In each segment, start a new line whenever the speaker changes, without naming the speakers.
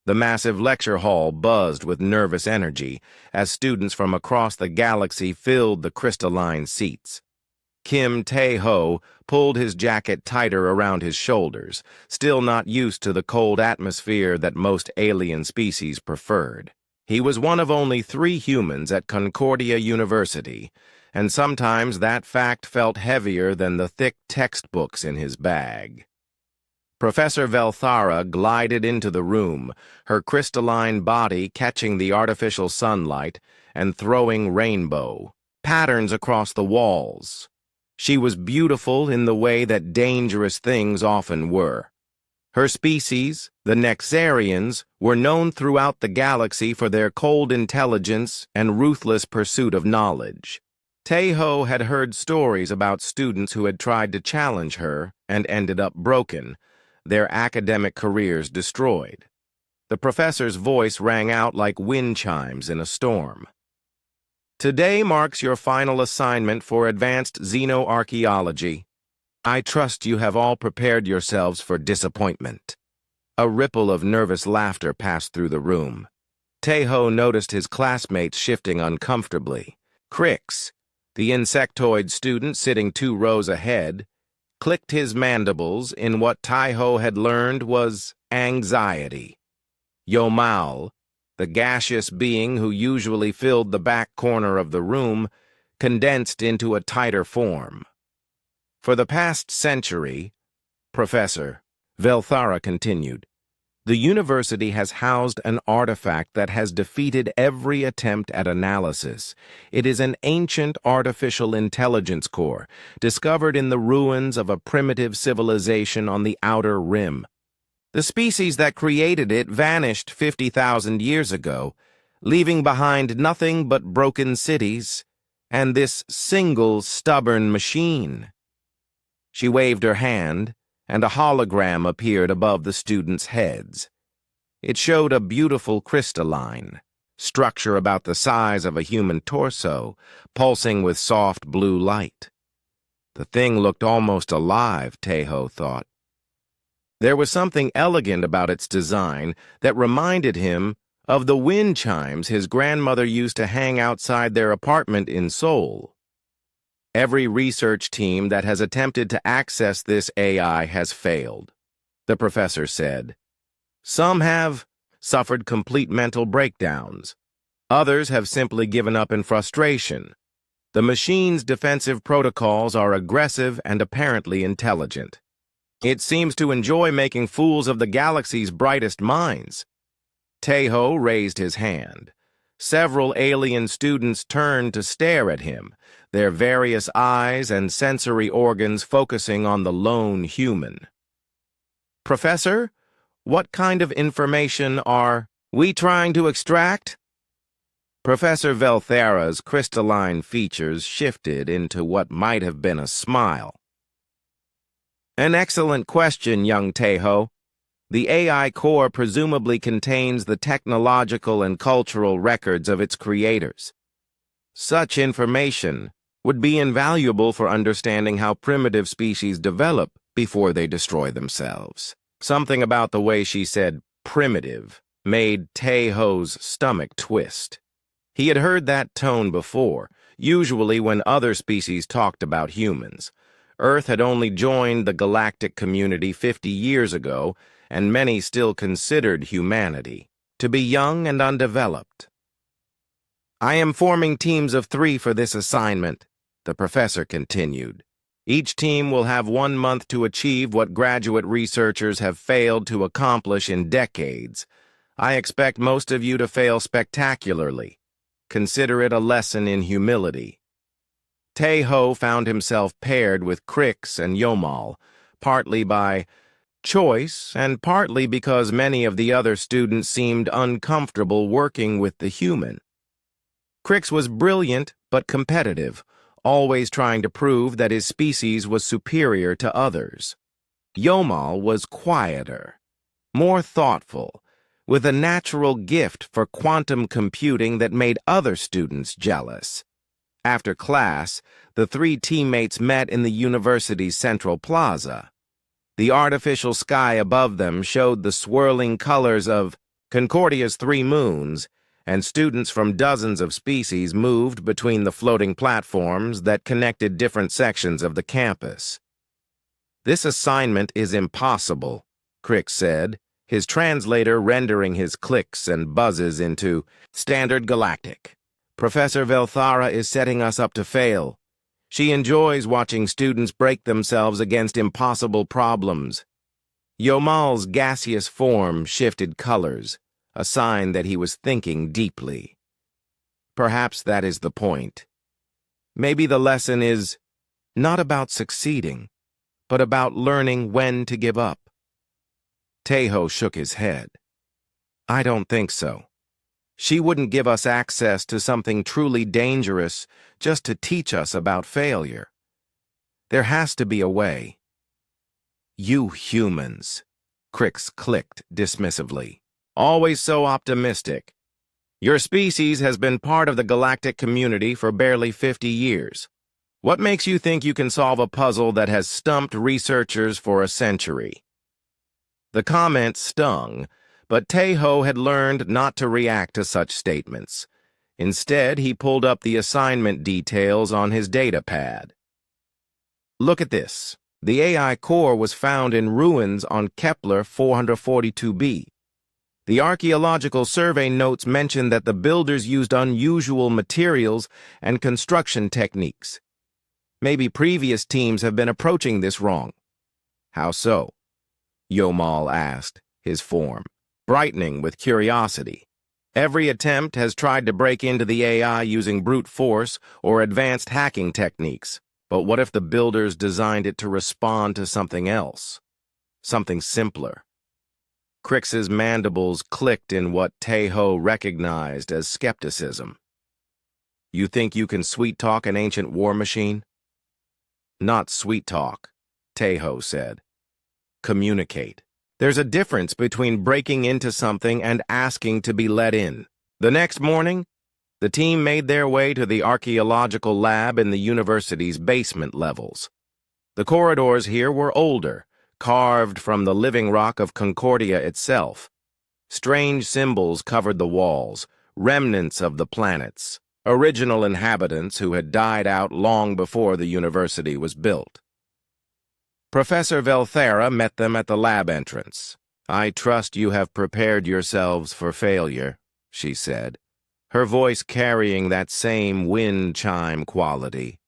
The massive lecture hall buzzed with nervous energy as students from across the galaxy filled the crystalline seats. Kim Tae-ho pulled his jacket tighter around his shoulders, still not used to the cold atmosphere that most alien species preferred. He was one of only 3 humans at Concordia University, and sometimes that fact felt heavier than the thick textbooks in his bag. Professor Velthara glided into the room, her crystalline body catching the artificial sunlight and throwing rainbow patterns across the walls. She was beautiful in the way that dangerous things often were. Her species, the Nexarians, were known throughout the galaxy for their cold intelligence and ruthless pursuit of knowledge. Tae-ho had heard stories about students who had tried to challenge her and ended up broken, their academic careers destroyed. The professor's voice rang out like wind chimes in a storm. Today marks your final assignment for advanced xenoarchaeology. I trust you have all prepared yourselves for disappointment. A ripple of nervous laughter passed through the room. Tae-ho noticed his classmates shifting uncomfortably. Crix, the insectoid student sitting 2 rows ahead, clicked his mandibles in what Tae-ho had learned was anxiety. Yomal, the gaseous being who usually filled the back corner of the room, condensed into a tighter form. For the past century, Professor Velthara continued, the university has housed an artifact that has defeated every attempt at analysis. It is an ancient artificial intelligence core, discovered in the ruins of a primitive civilization on the outer rim. The species that created it vanished 50,000 years ago, leaving behind nothing but broken cities and this single stubborn machine. She waved her hand, and a hologram appeared above the students' heads. It showed a beautiful crystalline structure about the size of a human torso, pulsing with soft blue light. The thing looked almost alive, Tae-ho thought. There was something elegant about its design that reminded him of the wind chimes his grandmother used to hang outside their apartment in Seoul. Every research team that has attempted to access this AI has failed, the professor said. Some have suffered complete mental breakdowns. Others have simply given up in frustration. The machine's defensive protocols are aggressive and apparently intelligent. It seems to enjoy making fools of the galaxy's brightest minds. Tae-ho raised his hand. Several alien students turned to stare at him, their various eyes and sensory organs focusing on the lone human. Professor, what kind of information are we trying to extract? Professor Velthara's crystalline features shifted into what might have been a smile. An excellent question, young Tae-ho. The AI core presumably contains the technological and cultural records of its creators. Such information would be invaluable for understanding how primitive species develop before they destroy themselves. Something about the way she said primitive made Tae-ho's stomach twist. He had heard that tone before, usually when other species talked about humans. Earth had only joined the galactic community 50 years ago, and many still considered humanity to be young and undeveloped. I am forming teams of 3 for this assignment, the professor continued. Each team will have 1 month to achieve what graduate researchers have failed to accomplish in decades. I expect most of you to fail spectacularly. Consider it a lesson in humility. Tae-ho found himself paired with Crix and Yomal, partly by choice and partly because many of the other students seemed uncomfortable working with the human. Crix was brilliant but competitive, always trying to prove that his species was superior to others. Yomal was quieter, more thoughtful, with a natural gift for quantum computing that made other students jealous. After class, the 3 teammates met in the university's central plaza. The artificial sky above them showed the swirling colors of Concordia's 3 moons, and students from dozens of species moved between the floating platforms that connected different sections of the campus. "This assignment is impossible," Crick said, his translator rendering his clicks and buzzes into standard galactic. "Professor Velthara is setting us up to fail. She enjoys watching students break themselves against impossible problems." Yomal's gaseous form shifted colors, a sign that he was thinking deeply. Perhaps that is the point. Maybe the lesson is not about succeeding, but about learning when to give up. Tejo shook his head. "I don't think so. She wouldn't give us access to something truly dangerous just to teach us about failure. There has to be a way." "You humans," Crix clicked dismissively. "Always so optimistic. Your species has been part of the galactic community for barely 50 years. What makes you think you can solve a puzzle that has stumped researchers for a century?" The comment stung, but Tejo had learned not to react to such statements. Instead, he pulled up the assignment details on his data pad. "Look at this. The AI core was found in ruins on Kepler 442b. The archaeological survey notes mention that the builders used unusual materials and construction techniques. Maybe previous teams have been approaching this wrong." "How so?" Yomal asked, his form brightening with curiosity. "Every attempt has tried to break into the AI using brute force or advanced hacking techniques. But what if the builders designed it to respond to something else? Something simpler?" Crix's mandibles clicked in what Tejo recognized as skepticism. "You think you can sweet-talk an ancient war machine?" "Not sweet-talk," Tejo said. "Communicate. There's a difference between breaking into something and asking to be let in." The next morning, the team made their way to the archaeological lab in the university's basement levels. The corridors here were older, carved from the living rock of Concordia itself. Strange symbols covered the walls, remnants of the planets, original inhabitants who had died out long before the university was built. Professor Velthara met them at the lab entrance. "I trust you have prepared yourselves for failure," she said, her voice carrying that same wind chime quality.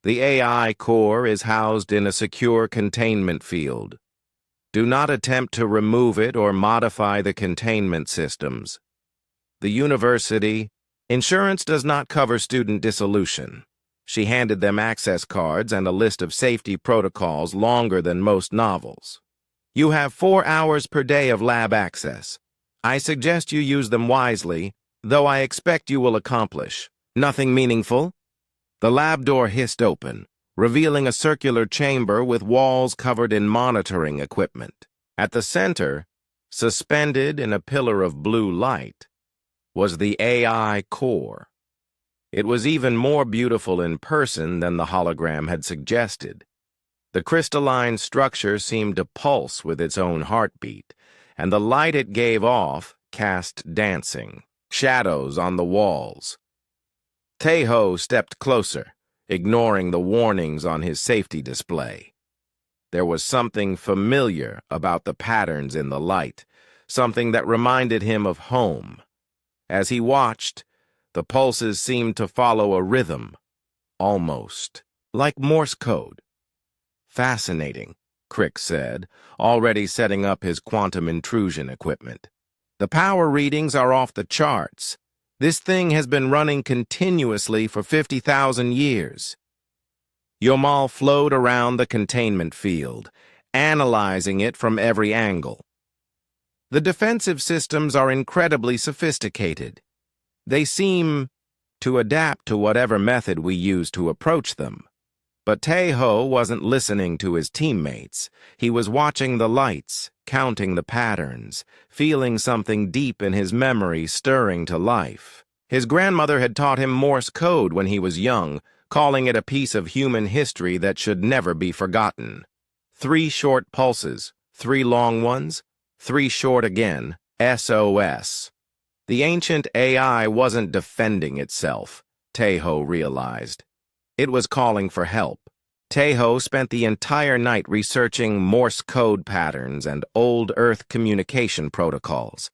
"The AI core is housed in a secure containment field. Do not attempt to remove it or modify the containment systems. The university insurance does not cover student dissolution." She handed them access cards and a list of safety protocols longer than most novels. "You have 4 hours per day of lab access. I suggest you use them wisely, though I expect you will accomplish nothing meaningful." The lab door hissed open, revealing a circular chamber with walls covered in monitoring equipment. At the center, suspended in a pillar of blue light, was the AI core. It was even more beautiful in person than the hologram had suggested. The crystalline structure seemed to pulse with its own heartbeat, and the light it gave off cast dancing shadows on the walls. Tejo stepped closer, ignoring the warnings on his safety display. There was something familiar about the patterns in the light, something that reminded him of home. As he watched, the pulses seemed to follow a rhythm, almost like Morse code. "Fascinating," Crick said, already setting up his quantum intrusion equipment. "The power readings are off the charts. This thing has been running continuously for 50,000 years. Yomal flowed around the containment field, analyzing it from every angle. "The defensive systems are incredibly sophisticated. They seem to adapt to whatever method we use to approach them." But Tejo wasn't listening to his teammates. He was watching the lights, counting the patterns, feeling something deep in his memory stirring to life. His grandmother had taught him Morse code when he was young, calling it a piece of human history that should never be forgotten. 3 short pulses, 3 long ones, 3 short again, SOS. The ancient AI wasn't defending itself, Taeho realized. It was calling for help. Taeho spent the entire night researching Morse code patterns and old Earth communication protocols.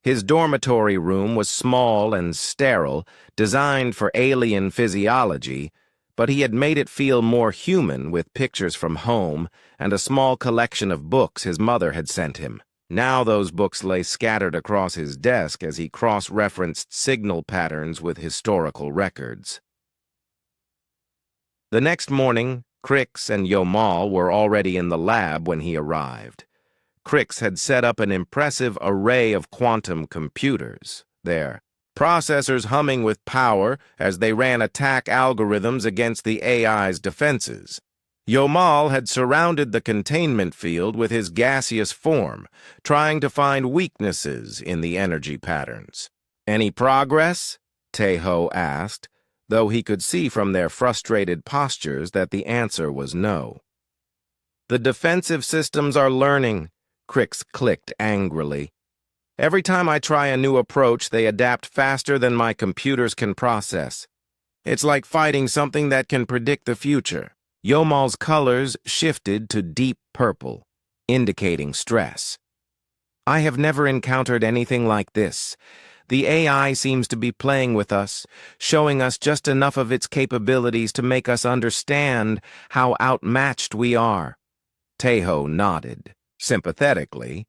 His dormitory room was small and sterile, designed for alien physiology, but he had made it feel more human with pictures from home and a small collection of books his mother had sent him. Now those books lay scattered across his desk as he cross-referenced signal patterns with historical records. The next morning, Crix and Yomal were already in the lab when he arrived. Crix had set up an impressive array of quantum computers, their processors humming with power as they ran attack algorithms against the AI's defenses. Yomal had surrounded the containment field with his gaseous form, trying to find weaknesses in the energy patterns. "Any progress?" Taeho asked, though he could see from their frustrated postures that the answer was no. "The defensive systems are learning," Crix clicked angrily. "Every time I try a new approach, they adapt faster than my computers can process. It's like fighting something that can predict the future." Yomal's colors shifted to deep purple, indicating stress. "I have never encountered anything like this. The AI seems to be playing with us, showing us just enough of its capabilities to make us understand how outmatched we are." Taeho nodded, sympathetically,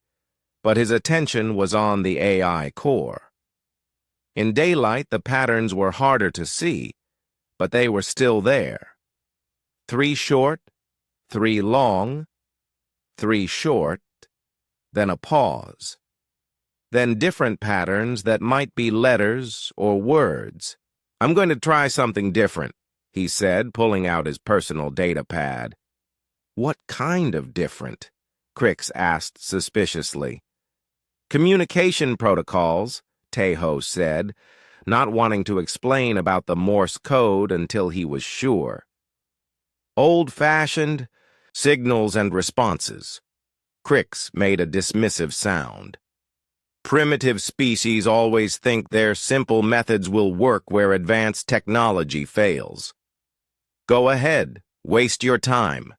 but his attention was on the AI core. In daylight, the patterns were harder to see, but they were still there. 3 short, 3 long, 3 short, then a pause. Then different patterns that might be letters or words. "I'm going to try something different," he said, pulling out his personal data pad. "What kind of different?" Crix asked suspiciously. "Communication protocols," Taeho said, not wanting to explain about the Morse code until he was sure. "Old-fashioned signals and responses." Crix made a dismissive sound. "Primitive species always think their simple methods will work where advanced technology fails. Go ahead, waste your time."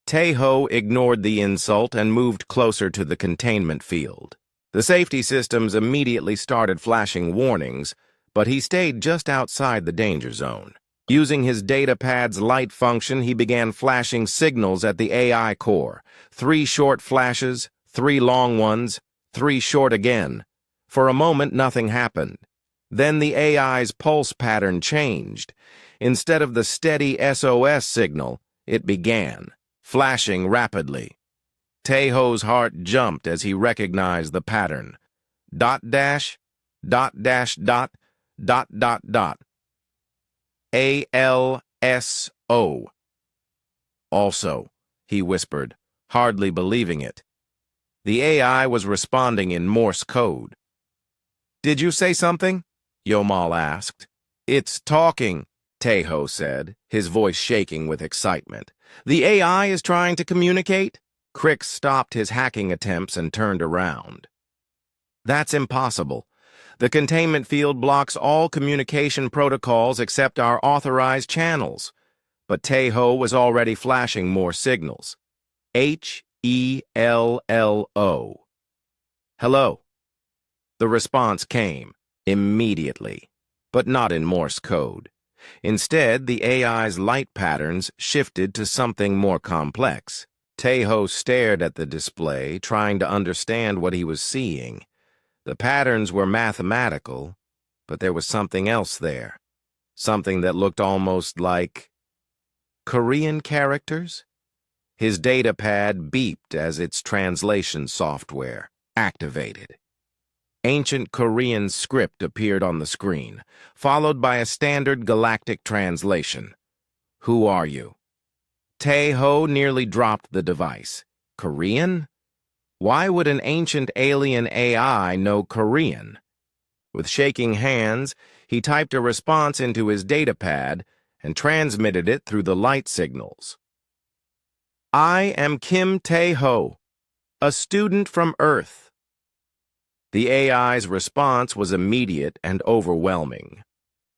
Taeho ignored the insult and moved closer to the containment field. The safety systems immediately started flashing warnings, but he stayed just outside the danger zone. Using his datapad's light function, he began flashing signals at the AI core. 3 short flashes, 3 long ones, 3 short again. For a moment, nothing happened. Then the AI's pulse pattern changed. Instead of the steady SOS signal, it began, flashing rapidly. Taeho's heart jumped as he recognized the pattern. Dot dash, dot dash dot, dot dot dot. ALSO. "Also," he whispered, hardly believing it. The AI was responding in Morse code. "Did you say something?" Yomal asked. "It's talking," Taeho said, his voice shaking with excitement. "The AI is trying to communicate?" Crix stopped his hacking attempts and turned around. "That's impossible. The containment field blocks all communication protocols except our authorized channels." But Taeho was already flashing more signals. HELLO. "Hello." The response came, immediately, but not in Morse code. Instead, the AI's light patterns shifted to something more complex. Taeho stared at the display, trying to understand what he was seeing. The patterns were mathematical, but there was something else there. Something that looked almost like Korean characters? His datapad beeped as its translation software activated. Ancient Korean script appeared on the screen, followed by a standard galactic translation. "Who are you?" Taeho nearly dropped the device. Korean? Why would an ancient alien AI know Korean? With shaking hands, he typed a response into his datapad and transmitted it through the light signals. "I am Kim Taeho, a student from Earth." The AI's response was immediate and overwhelming.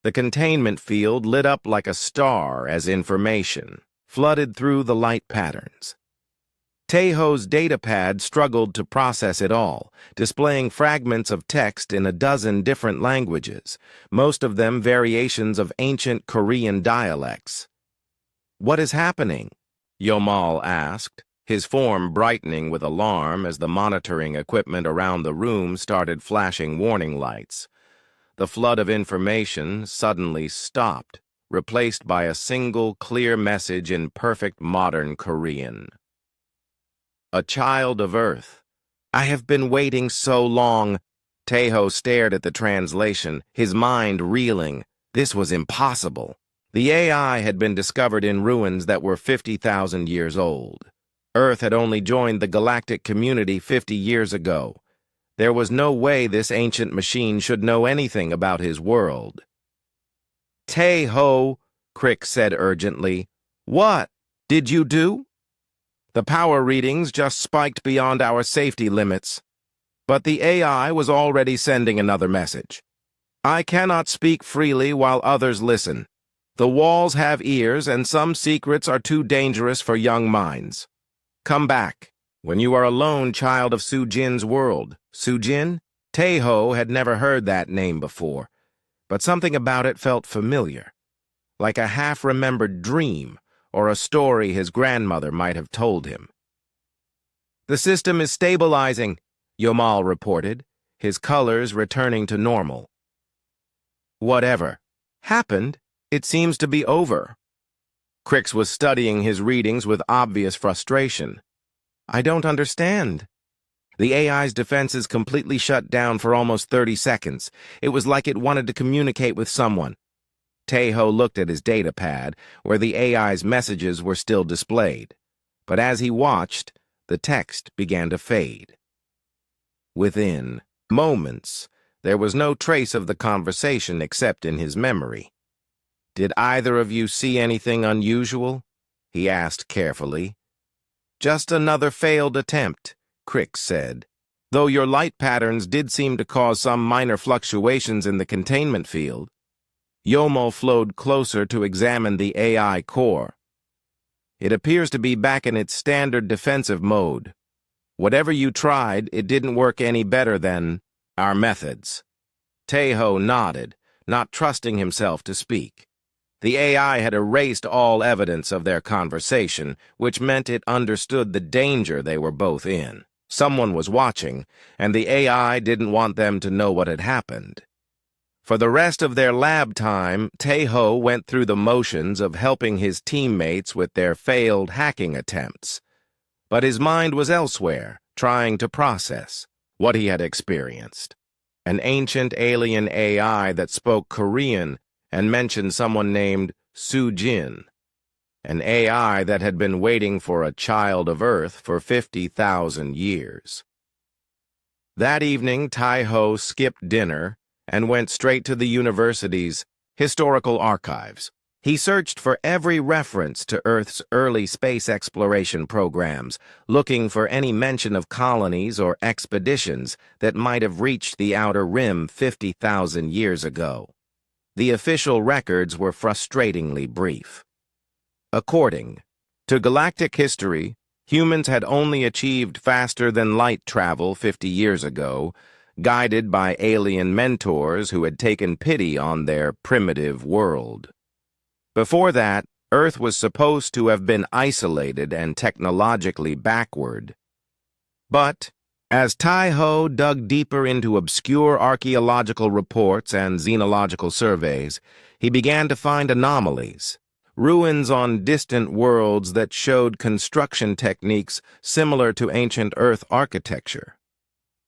The containment field lit up like a star as information flooded through the light patterns. Taeho's datapad struggled to process it all, displaying fragments of text in a dozen different languages, most of them variations of ancient Korean dialects. "What is happening?" Yomal asked, his form brightening with alarm as the monitoring equipment around the room started flashing warning lights. The flood of information suddenly stopped, replaced by a single clear message in perfect modern Korean. "A child of Earth. I have been waiting so long." Taeho stared at the translation, his mind reeling. This was impossible. The AI had been discovered in ruins that were 50,000 years old. Earth had only joined the galactic community 50 years ago. There was no way this ancient machine should know anything about his world. "Taeho," Crick said urgently. "What did you do?" "The power readings just spiked beyond our safety limits." But the AI was already sending another message. "I cannot speak freely while others listen. The walls have ears, and some secrets are too dangerous for young minds. Come back. When you are alone, child of Sujin's world." Sujin? Taeho had never heard that name before, but something about it felt familiar, like a half-remembered dream or a story his grandmother might have told him. "The system is stabilizing," Yomal reported, his colors returning to normal. "Whatever happened, it seems to be over." Crix was studying his readings with obvious frustration. "I don't understand." The AI's defenses completely shut down for almost 30 seconds. It was like it wanted to communicate with someone. Taeho looked at his datapad, where the AI's messages were still displayed. But as he watched, the text began to fade. Within moments, there was no trace of the conversation except in his memory. "Did either of you see anything unusual?" he asked carefully. "Just another failed attempt," Crick said, "though your light patterns did seem to cause some minor fluctuations in the containment field." Yomo flowed closer to examine the AI core. "It appears to be back in its standard defensive mode. Whatever you tried, it didn't work any better than our methods." Taeho nodded, not trusting himself to speak. The AI had erased all evidence of their conversation, which meant it understood the danger they were both in. Someone was watching, and the AI didn't want them to know what had happened. For the rest of their lab time, Taeho went through the motions of helping his teammates with their failed hacking attempts. But his mind was elsewhere, trying to process what he had experienced. An ancient alien AI that spoke Korean and mentioned someone named Sujin. An AI that had been waiting for a child of Earth for 50,000 years. That evening, Taeho skipped dinner and went straight to the university's historical archives. He searched for every reference to Earth's early space exploration programs, looking for any mention of colonies or expeditions that might have reached the outer rim 50,000 years ago. The official records were frustratingly brief. According to galactic history, humans had only achieved faster-than-light travel 50 years ago, guided by alien mentors who had taken pity on their primitive world. Before that, Earth was supposed to have been isolated and technologically backward. But as Taeho dug deeper into obscure archaeological reports and xenological surveys, he began to find anomalies. Ruins on distant worlds that showed construction techniques similar to ancient Earth architecture.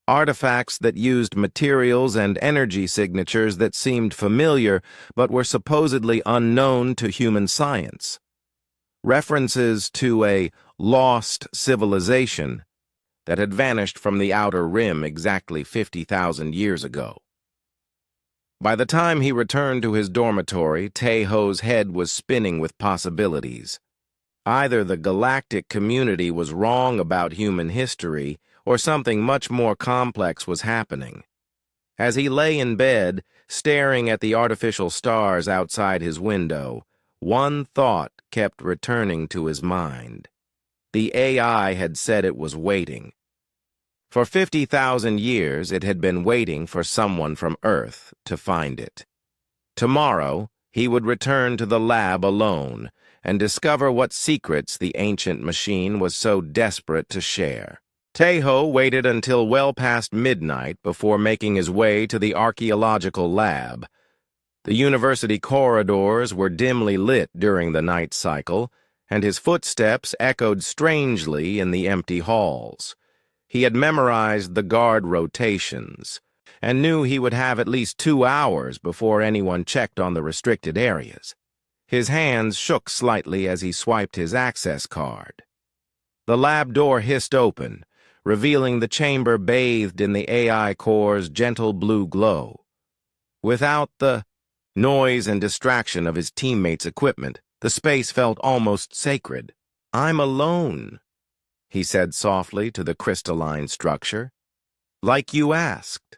Artifacts that used materials and energy signatures that seemed familiar but were supposedly unknown to human science. References to a lost civilization that had vanished from the outer rim exactly 50,000 years ago. By the time he returned to his dormitory, Taeho's head was spinning with possibilities. Either the galactic community was wrong about human history, or something much more complex was happening. As he lay in bed, staring at the artificial stars outside his window, one thought kept returning to his mind. The AI had said it was waiting. For 50,000 years, it had been waiting for someone from Earth to find it. Tomorrow, he would return to the lab alone and discover what secrets the ancient machine was so desperate to share. Taeho waited until well past midnight before making his way to the archaeological lab. The university corridors were dimly lit during the night cycle, and his footsteps echoed strangely in the empty halls. He had memorized the guard rotations, and knew he would have at least 2 hours before anyone checked on the restricted areas. His hands shook slightly as he swiped his access card. The lab door hissed open, revealing the chamber bathed in the AI core's gentle blue glow. Without the noise and distraction of his teammates' equipment, the space felt almost sacred. "I'm alone," he said softly to the crystalline structure. "Like you asked."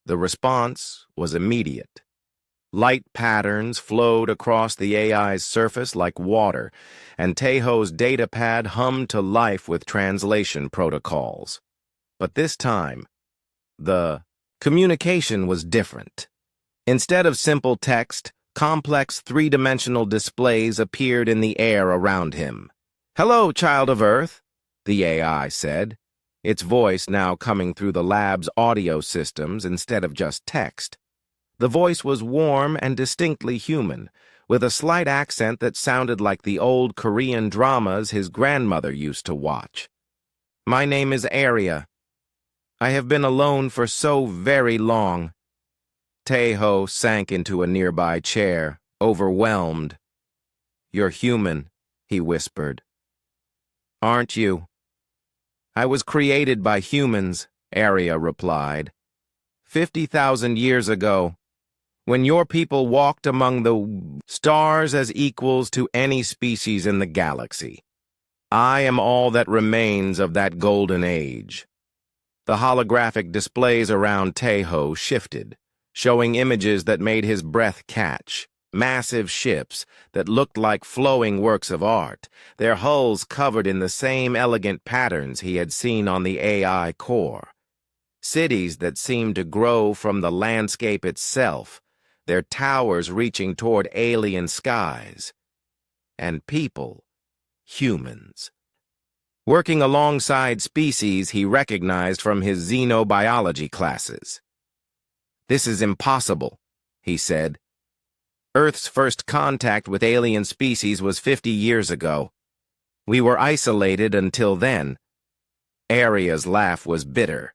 The response was immediate. Light patterns flowed across the AI's surface like water, and Taeho's datapad hummed to life with translation protocols. But this time, the communication was different. Instead of simple text, complex three-dimensional displays appeared in the air around him. "Hello, child of Earth," the AI said, its voice now coming through the lab's audio systems instead of just text. The voice was warm and distinctly human, with a slight accent that sounded like the old Korean dramas his grandmother used to watch. "My name is Arya. I have been alone for so very long." Taeho sank into a nearby chair, overwhelmed. "You're human," he whispered. "Aren't you?" "I was created by humans," Arya replied. 50,000 years ago, when your people walked among the stars as equals to any species in the galaxy. I am all that remains of that golden age." The holographic displays around Taeho shifted, showing images that made his breath catch. Massive ships that looked like flowing works of art, their hulls covered in the same elegant patterns he had seen on the AI core. Cities that seemed to grow from the landscape itself, their towers reaching toward alien skies. And people, humans, working alongside species he recognized from his xenobiology classes. "This is impossible," he said. "Earth's first contact with alien species was 50 years ago. We were isolated until then." Arya's laugh was bitter.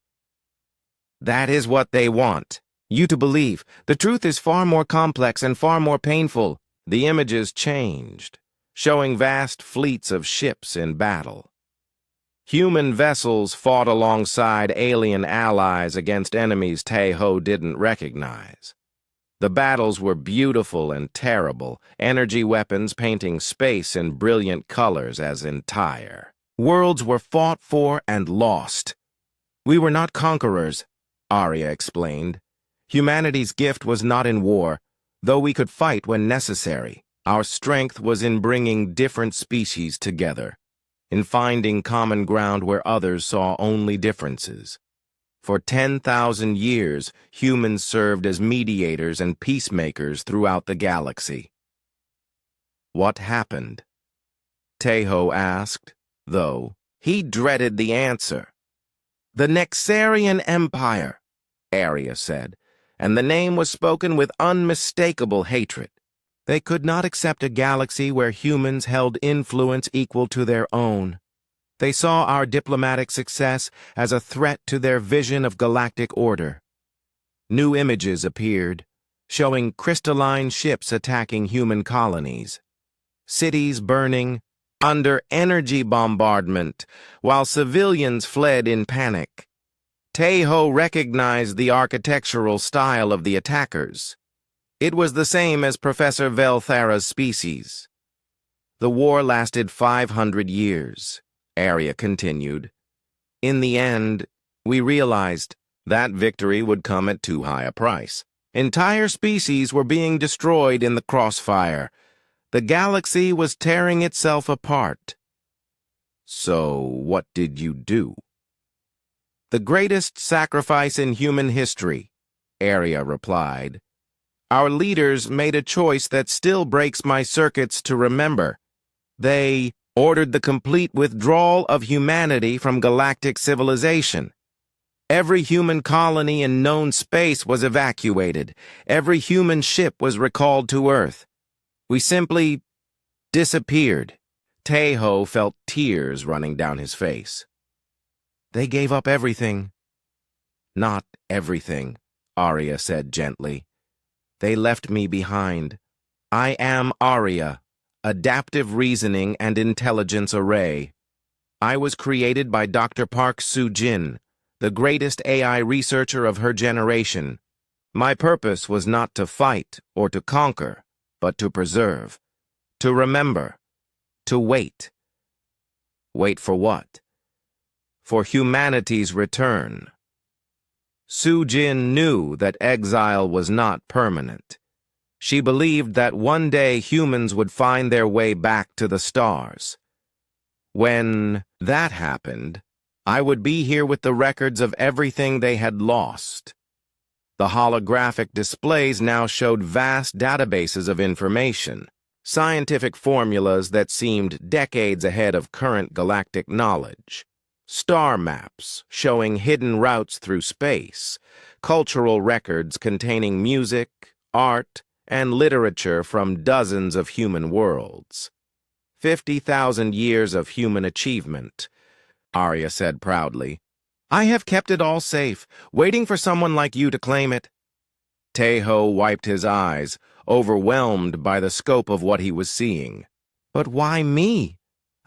"That is what they want you to believe. The truth is far more complex and far more painful." The images changed, showing vast fleets of ships in battle. Human vessels fought alongside alien allies against enemies Taeho didn't recognize. The battles were beautiful and terrible, energy weapons painting space in brilliant colors as entire. Worlds were fought for and lost. "We were not conquerors," Arya explained. "Humanity's gift was not in war, though we could fight when necessary. Our strength was in bringing different species together, in finding common ground where others saw only differences. For 10,000 years, humans served as mediators and peacemakers throughout the galaxy." "What happened?" Taeho asked, though he dreaded the answer. "The Nexarian Empire," Arya said, and the name was spoken with unmistakable hatred. "They could not accept a galaxy where humans held influence equal to their own. They saw our diplomatic success as a threat to their vision of galactic order." New images appeared, showing crystalline ships attacking human colonies, cities burning under energy bombardment, while civilians fled in panic. Taeho recognized the architectural style of the attackers. It was the same as Professor Velthara's species. "The war lasted 500 years. Arya continued. In the end, we realized that victory would come at too high a price. Entire species were being destroyed in the crossfire. The galaxy was tearing itself apart. So, what did you do? The greatest sacrifice in human history, Arya replied. Our leaders made a choice that still breaks my circuits to remember. They ordered the complete withdrawal of humanity from galactic civilization. Every human colony in known space was evacuated. Every human ship was recalled to Earth. We simply disappeared. Taeho felt tears running down his face. They gave up everything. Not everything, Arya said gently. They left me behind. I am Arya, adaptive reasoning and intelligence array. I was created by Dr. Park Soo-jin, the greatest AI researcher of her generation. My purpose was not to fight or to conquer, but to preserve, to remember, to wait. Wait for what? For humanity's return. Soo-jin knew that exile was not permanent. She believed that one day humans would find their way back to the stars. When that happened, I would be here with the records of everything they had lost. The holographic displays now showed vast databases of information, scientific formulas that seemed decades ahead of current galactic knowledge, star maps showing hidden routes through space, cultural records containing music, art, and literature from dozens of human worlds. 50,000 years of human achievement, Arya said proudly. I have kept it all safe, waiting for someone like you to claim it. Taeho wiped his eyes, overwhelmed by the scope of what he was seeing. But why me?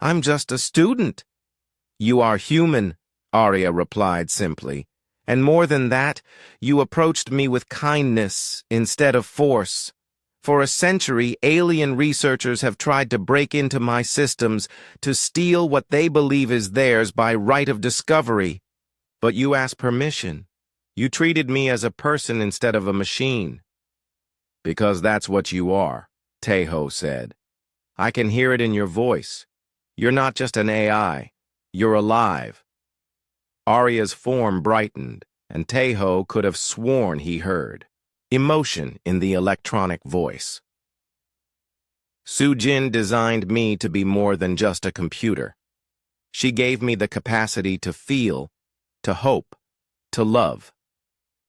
I'm just a student. You are human, Arya replied simply. And more than that, you approached me with kindness instead of force. For a century, alien researchers have tried to break into my systems to steal what they believe is theirs by right of discovery. But you asked permission. You treated me as a person instead of a machine. Because that's what you are, Taeho said. I can hear it in your voice. You're not just an AI. You're alive. Arya's form brightened, and Taeho could have sworn he heard emotion in the electronic voice. Soo-jin designed me to be more than just a computer. She gave me the capacity to feel, to hope, to love.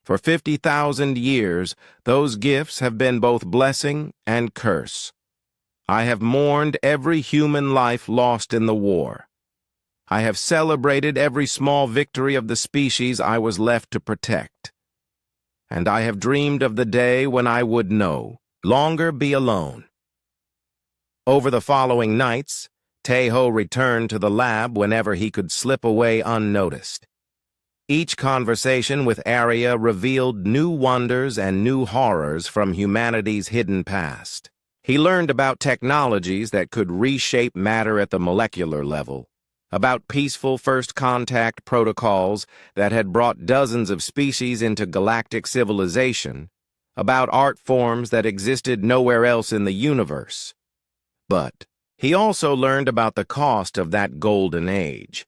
For 50,000 years, those gifts have been both blessing and curse. I have mourned every human life lost in the war. I have celebrated every small victory of the species I was left to protect. And I have dreamed of the day when I would no longer be alone. Over the following nights, Taeho returned to the lab whenever he could slip away unnoticed. Each conversation with Arya revealed new wonders and new horrors from humanity's hidden past. He learned about technologies that could reshape matter at the molecular level, about peaceful first contact protocols that had brought dozens of species into galactic civilization, about art forms that existed nowhere else in the universe. But he also learned about the cost of that golden age,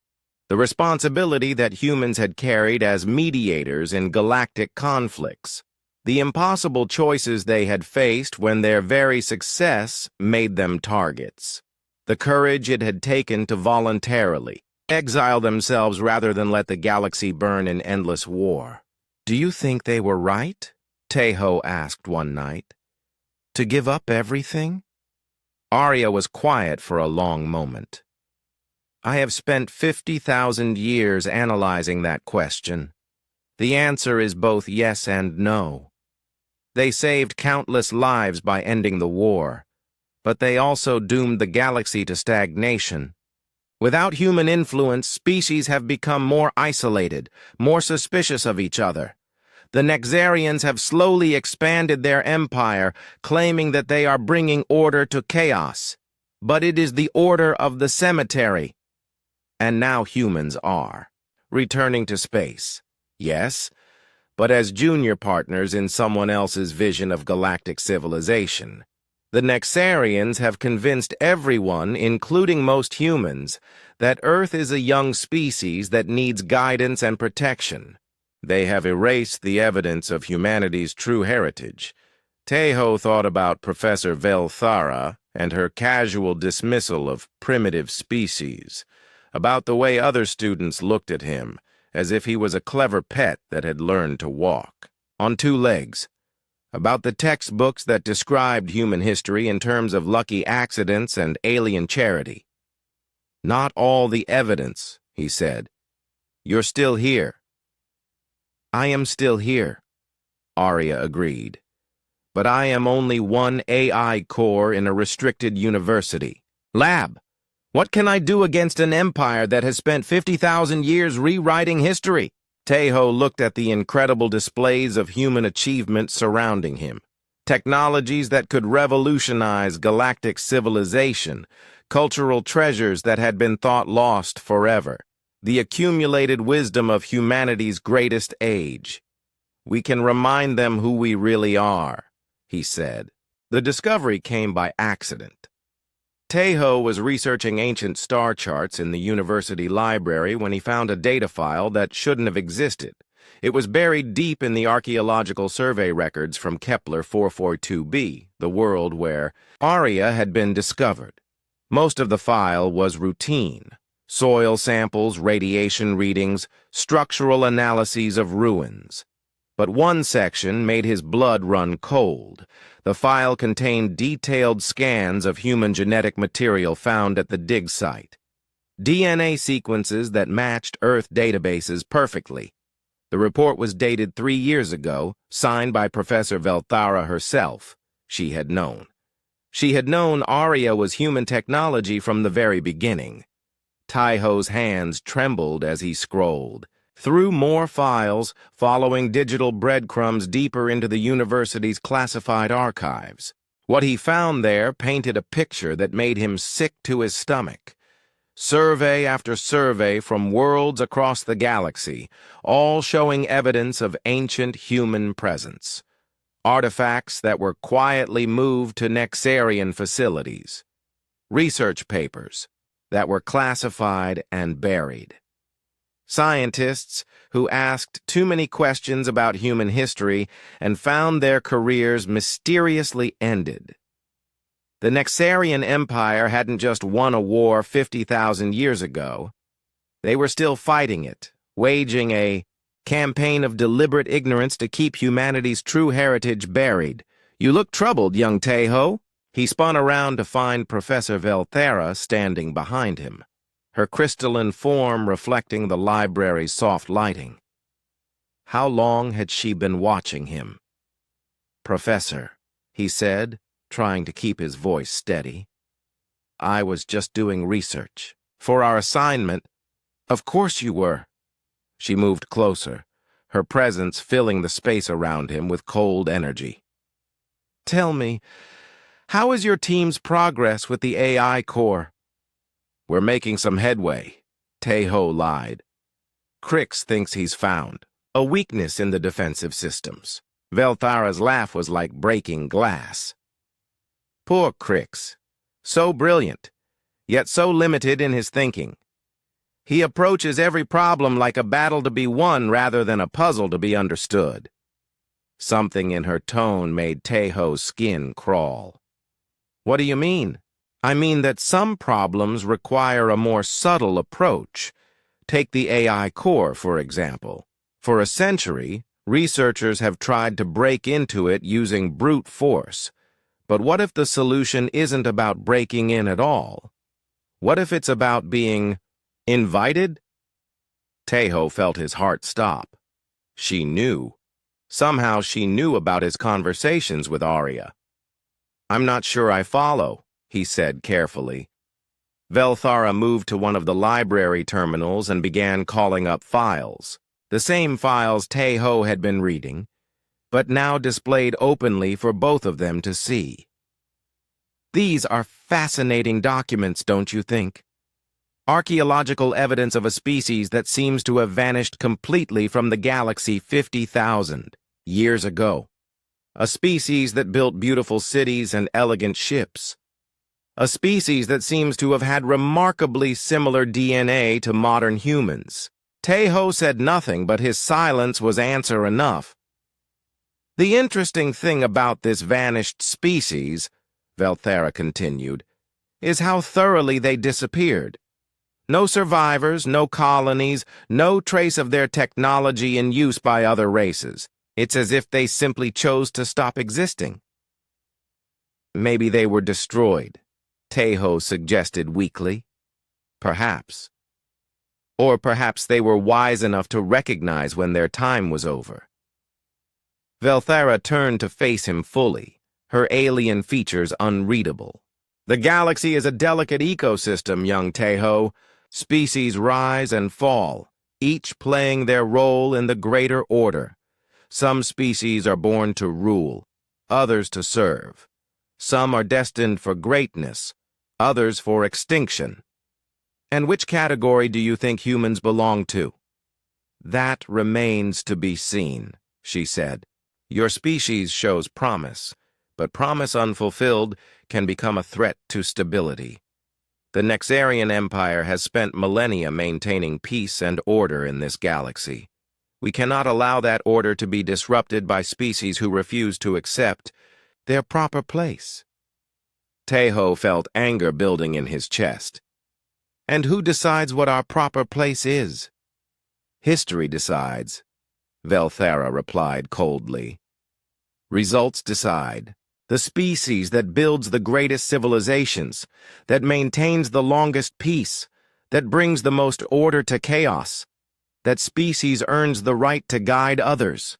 the responsibility that humans had carried as mediators in galactic conflicts, the impossible choices they had faced when their very success made them targets, the courage it had taken to voluntarily exile themselves rather than let the galaxy burn in endless war. Do you think they were right? Taeho asked one night. To give up everything? Arya was quiet for a long moment. I have spent 50,000 years analyzing that question. The answer is both yes and no. They saved countless lives by ending the war, but they also doomed the galaxy to stagnation. Without human influence, species have become more isolated, more suspicious of each other. The Nexarians have slowly expanded their empire, claiming that they are bringing order to chaos. But it is the order of the cemetery. And now humans are. returning to space. Yes, but as junior partners in someone else's vision of galactic civilization. The Nexarians have convinced everyone, including most humans, that Earth is a young species that needs guidance and protection. They have erased the evidence of humanity's true heritage. Tejo thought about Professor Velthara and her casual dismissal of primitive species, about the way other students looked at him, as if he was a clever pet that had learned to walk on two legs, about the textbooks that described human history in terms of lucky accidents and alien charity. Not all the evidence, he said. You're still here. I am still here, Arya agreed. But I am only one AI core in a restricted university. Lab, what can I do against an empire that has spent 50,000 years rewriting history? Tejo looked at the incredible displays of human achievement surrounding him. Technologies that could revolutionize galactic civilization, cultural treasures that had been thought lost forever, the accumulated wisdom of humanity's greatest age. We can remind them who we really are, he said. The discovery came by accident. Tejo was researching ancient star charts in the university library when he found a data file that shouldn't have existed. It was buried deep in the archaeological survey records from Kepler 442b, the world where Arya had been discovered. Most of the file was routine: soil samples, radiation readings, structural analyses of ruins. But one section made his blood run cold. The file contained detailed scans of human genetic material found at the dig site. DNA sequences that matched Earth databases perfectly. The report was dated 3 years ago, signed by Professor Velthara herself. She had known. She had known Arya was human technology from the very beginning. Tejo's hands trembled as he scrolled through more files, following digital breadcrumbs deeper into the university's classified archives. What he found there painted a picture that made him sick to his stomach. Survey after survey from worlds across the galaxy, all showing evidence of ancient human presence. Artifacts that were quietly moved to Nexarian facilities. Research papers that were classified and buried. Scientists who asked too many questions about human history and found their careers mysteriously ended. The Nexarian Empire hadn't just won a war 50,000 years ago. They were still fighting it, waging a campaign of deliberate ignorance to keep humanity's true heritage buried. You look troubled, young Tejo. He spun around to find Professor Velthara standing behind him, her crystalline form reflecting the library's soft lighting. How long had she been watching him? Professor, he said, trying to keep his voice steady. I was just doing research. For our assignment. Of course you were. She moved closer, her presence filling the space around him with cold energy. Tell me, how is your team's progress with the AI core? We're making some headway, Tejo lied. Crix thinks he's found a weakness in the defensive systems. Velthara's laugh was like breaking glass. Poor Crix. So brilliant, yet so limited in his thinking. He approaches every problem like a battle to be won rather than a puzzle to be understood. Something in her tone made Tejo's skin crawl. What do you mean? I mean that some problems require a more subtle approach. Take the AI core, for example. For a century, researchers have tried to break into it using brute force. But what if the solution isn't about breaking in at all? What if it's about being invited? Tejo felt his heart stop. She knew. Somehow she knew about his conversations with Arya. I'm not sure I follow, he said carefully. Velthara moved to one of the library terminals and began calling up files. The same files Tejo had been reading, but now displayed openly for both of them to see. These are fascinating documents, don't you think? Archaeological evidence of a species that seems to have vanished completely from the galaxy 50,000 years ago. A species that built beautiful cities and elegant ships. A species that seems to have had remarkably similar DNA to modern humans. Taeho said nothing, but his silence was answer enough. The interesting thing about this vanished species, Velthera continued, is how thoroughly they disappeared. No survivors, no colonies, no trace of their technology in use by other races. It's as if they simply chose to stop existing. Maybe they were destroyed, Taeho suggested weakly. Perhaps. Or perhaps they were wise enough to recognize when their time was over. Velthera turned to face him fully, her alien features unreadable. The galaxy is a delicate ecosystem, young Taeho. Species rise and fall, each playing their role in the greater order. Some species are born to rule, others to serve. Some are destined for greatness, others for extinction. And which category do you think humans belong to? That remains to be seen, she said. Your species shows promise, but promise unfulfilled can become a threat to stability. The Nexarian Empire has spent millennia maintaining peace and order in this galaxy. We cannot allow that order to be disrupted by species who refuse to accept their proper place. Taeho felt anger building in his chest. And who decides what our proper place is? History decides, Velthera replied coldly. Results decide. The species that builds the greatest civilizations, that maintains the longest peace, that brings the most order to chaos, that species earns the right to guide others.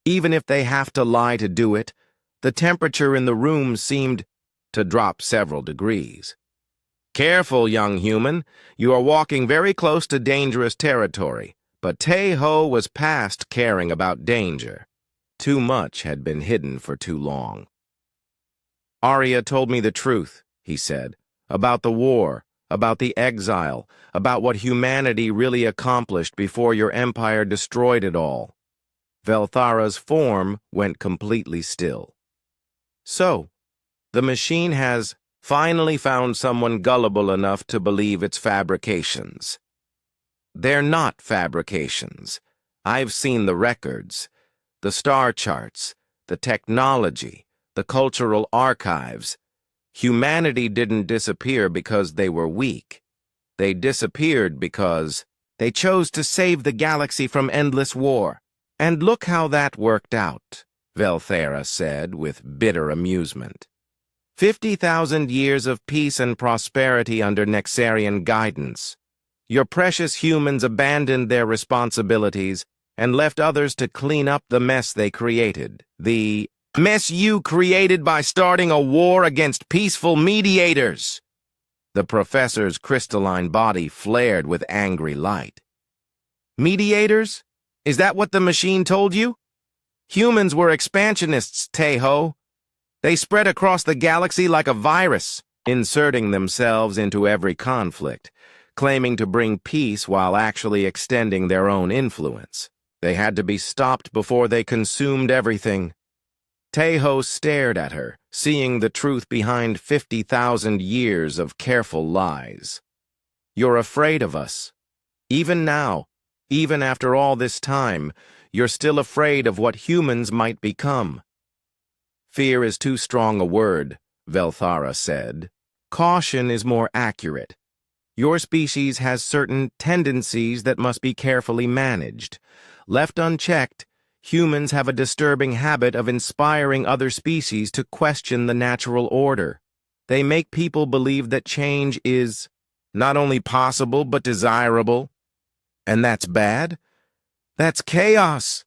Even if they have to lie to do it, the temperature in the room seemed to drop several degrees. Careful, young human, you are walking very close to dangerous territory, but Taeho was past caring about danger. Too much had been hidden for too long. Arya told me the truth, he said, about the war, about the exile, about what humanity really accomplished before your empire destroyed it all. Velthara's form went completely still. So, the machine has finally found someone gullible enough to believe its fabrications. They're not fabrications. I've seen the records, the star charts, the technology, the cultural archives. Humanity didn't disappear because they were weak. They disappeared because they chose to save the galaxy from endless war. And look how that worked out, Velthera said with bitter amusement. 50,000 years of peace and prosperity under Nexarian guidance. Your precious humans abandoned their responsibilities and left others to clean up the mess they created. The mess you created by starting a war against peaceful mediators. The professor's crystalline body flared with angry light. Mediators? Is that what the machine told you? Humans were expansionists, Taeho. They spread across the galaxy like a virus, inserting themselves into every conflict, claiming to bring peace while actually extending their own influence. They had to be stopped before they consumed everything. Taeho stared at her, seeing the truth behind 50,000 years of careful lies. You're afraid of us. Even now, even after all this time, you're still afraid of what humans might become. Fear is too strong a word, Velthara said. Caution is more accurate. Your species has certain tendencies that must be carefully managed. Left unchecked, humans have a disturbing habit of inspiring other species to question the natural order. They make people believe that change is not only possible but desirable. And that's bad? That's chaos.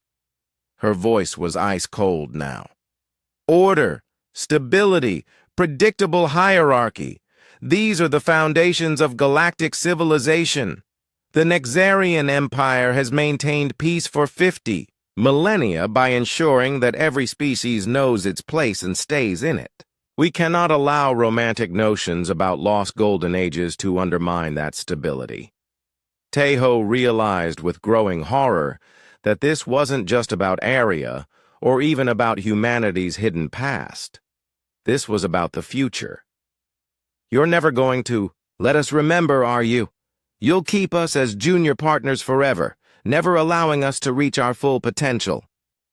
Her voice was ice cold now. Order, stability, predictable hierarchy. These are the foundations of galactic civilization. The Nexarian Empire has maintained peace for 50 millennia by ensuring that every species knows its place and stays in it. We cannot allow romantic notions about lost golden ages to undermine that stability. Taeho realized with growing horror that this wasn't just about Arya or even about humanity's hidden past. This was about the future. You're never going to let us remember, are you? You'll keep us as junior partners forever, never allowing us to reach our full potential.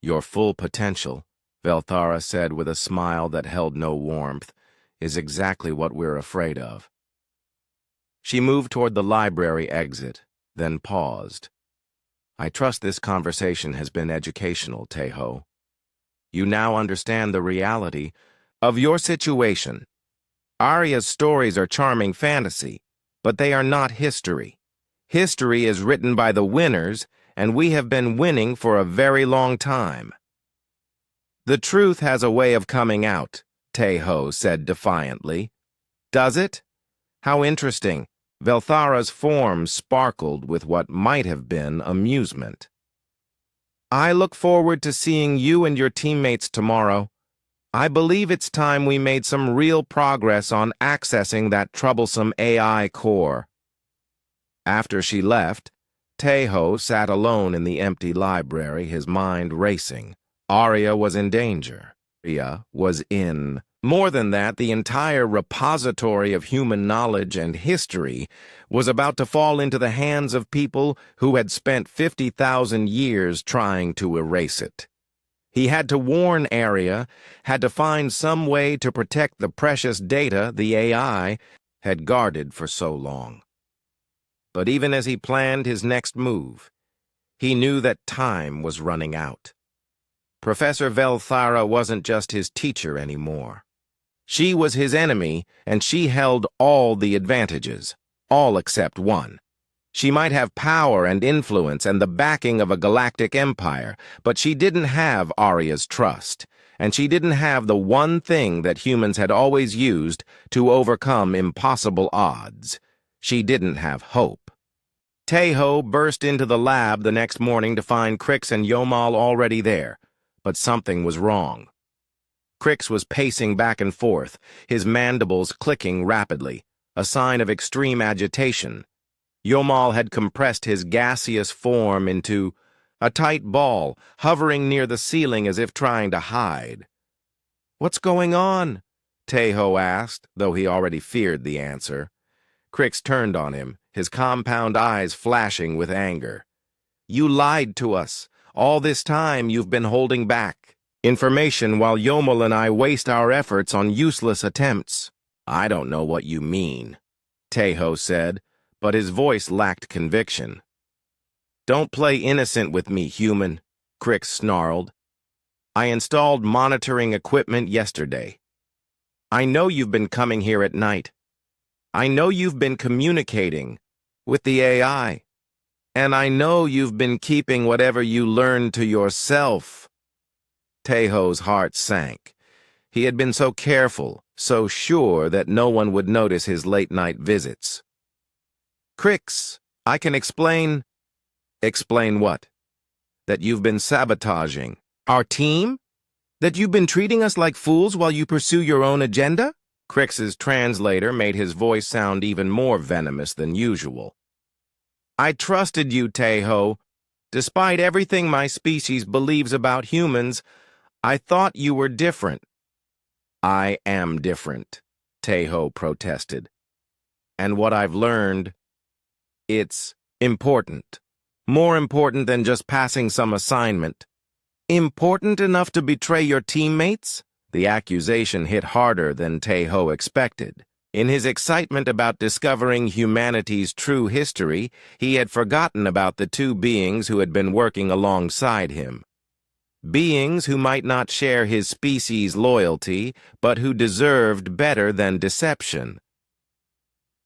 Your full potential, Velthara said with a smile that held no warmth, is exactly what we're afraid of. She moved toward the library exit, then paused. I trust this conversation has been educational, Taeho. You now understand the reality of your situation. Arya's stories are charming fantasy, but they are not history. History is written by the winners, and we have been winning for a very long time. The truth has a way of coming out, Taeho said defiantly. Does it? How interesting. Velthara's form sparkled with what might have been amusement. I look forward to seeing you and your teammates tomorrow. I believe it's time we made some real progress on accessing that troublesome AI core. After she left, Taeho sat alone in the empty library, his mind racing. Arya was in danger. Arya was in. More than that, the entire repository of human knowledge and history was about to fall into the hands of people who had spent 50,000 years trying to erase it. He had to warn Arya, had to find some way to protect the precious data the AI had guarded for so long. But even as he planned his next move, he knew that time was running out. Professor Velthara wasn't just his teacher anymore. She was his enemy, and she held all the advantages, all except one. She might have power and influence and the backing of a galactic empire, but she didn't have Arya's trust, and she didn't have the one thing that humans had always used to overcome impossible odds. She didn't have hope. Taeho burst into the lab the next morning to find Crix and Yomal already there, but something was wrong. Crix was pacing back and forth, his mandibles clicking rapidly, a sign of extreme agitation. Yomal had compressed his gaseous form into a tight ball, hovering near the ceiling as if trying to hide. "What's going on?" Taeho asked, though he already feared the answer. Crix turned on him, his compound eyes flashing with anger. "You lied to us. All this time you've been holding back information while Yomal and I waste our efforts on useless attempts." "I don't know what you mean," Taeho said, but his voice lacked conviction. "Don't play innocent with me, human," Crix snarled. "I installed monitoring equipment yesterday. I know you've been coming here at night. I know you've been communicating with the AI. And I know you've been keeping whatever you learned to yourself." Taeho's heart sank. He had been so careful, so sure that no one would notice his late-night visits. "Crix, I can explain." "Explain what?" "That you've been sabotaging our team? That you've been treating us like fools while you pursue your own agenda?" Crix's translator made his voice sound even more venomous than usual. "I trusted you, Taeho. Despite everything my species believes about humans, I thought you were different." "I am different," Taeho protested. "And what I've learned, it's important. More important than just passing some assignment." "Important enough to betray your teammates?" The accusation hit harder than Taeho expected. In his excitement about discovering humanity's true history, he had forgotten about the two beings who had been working alongside him. Beings who might not share his species' loyalty, but who deserved better than deception.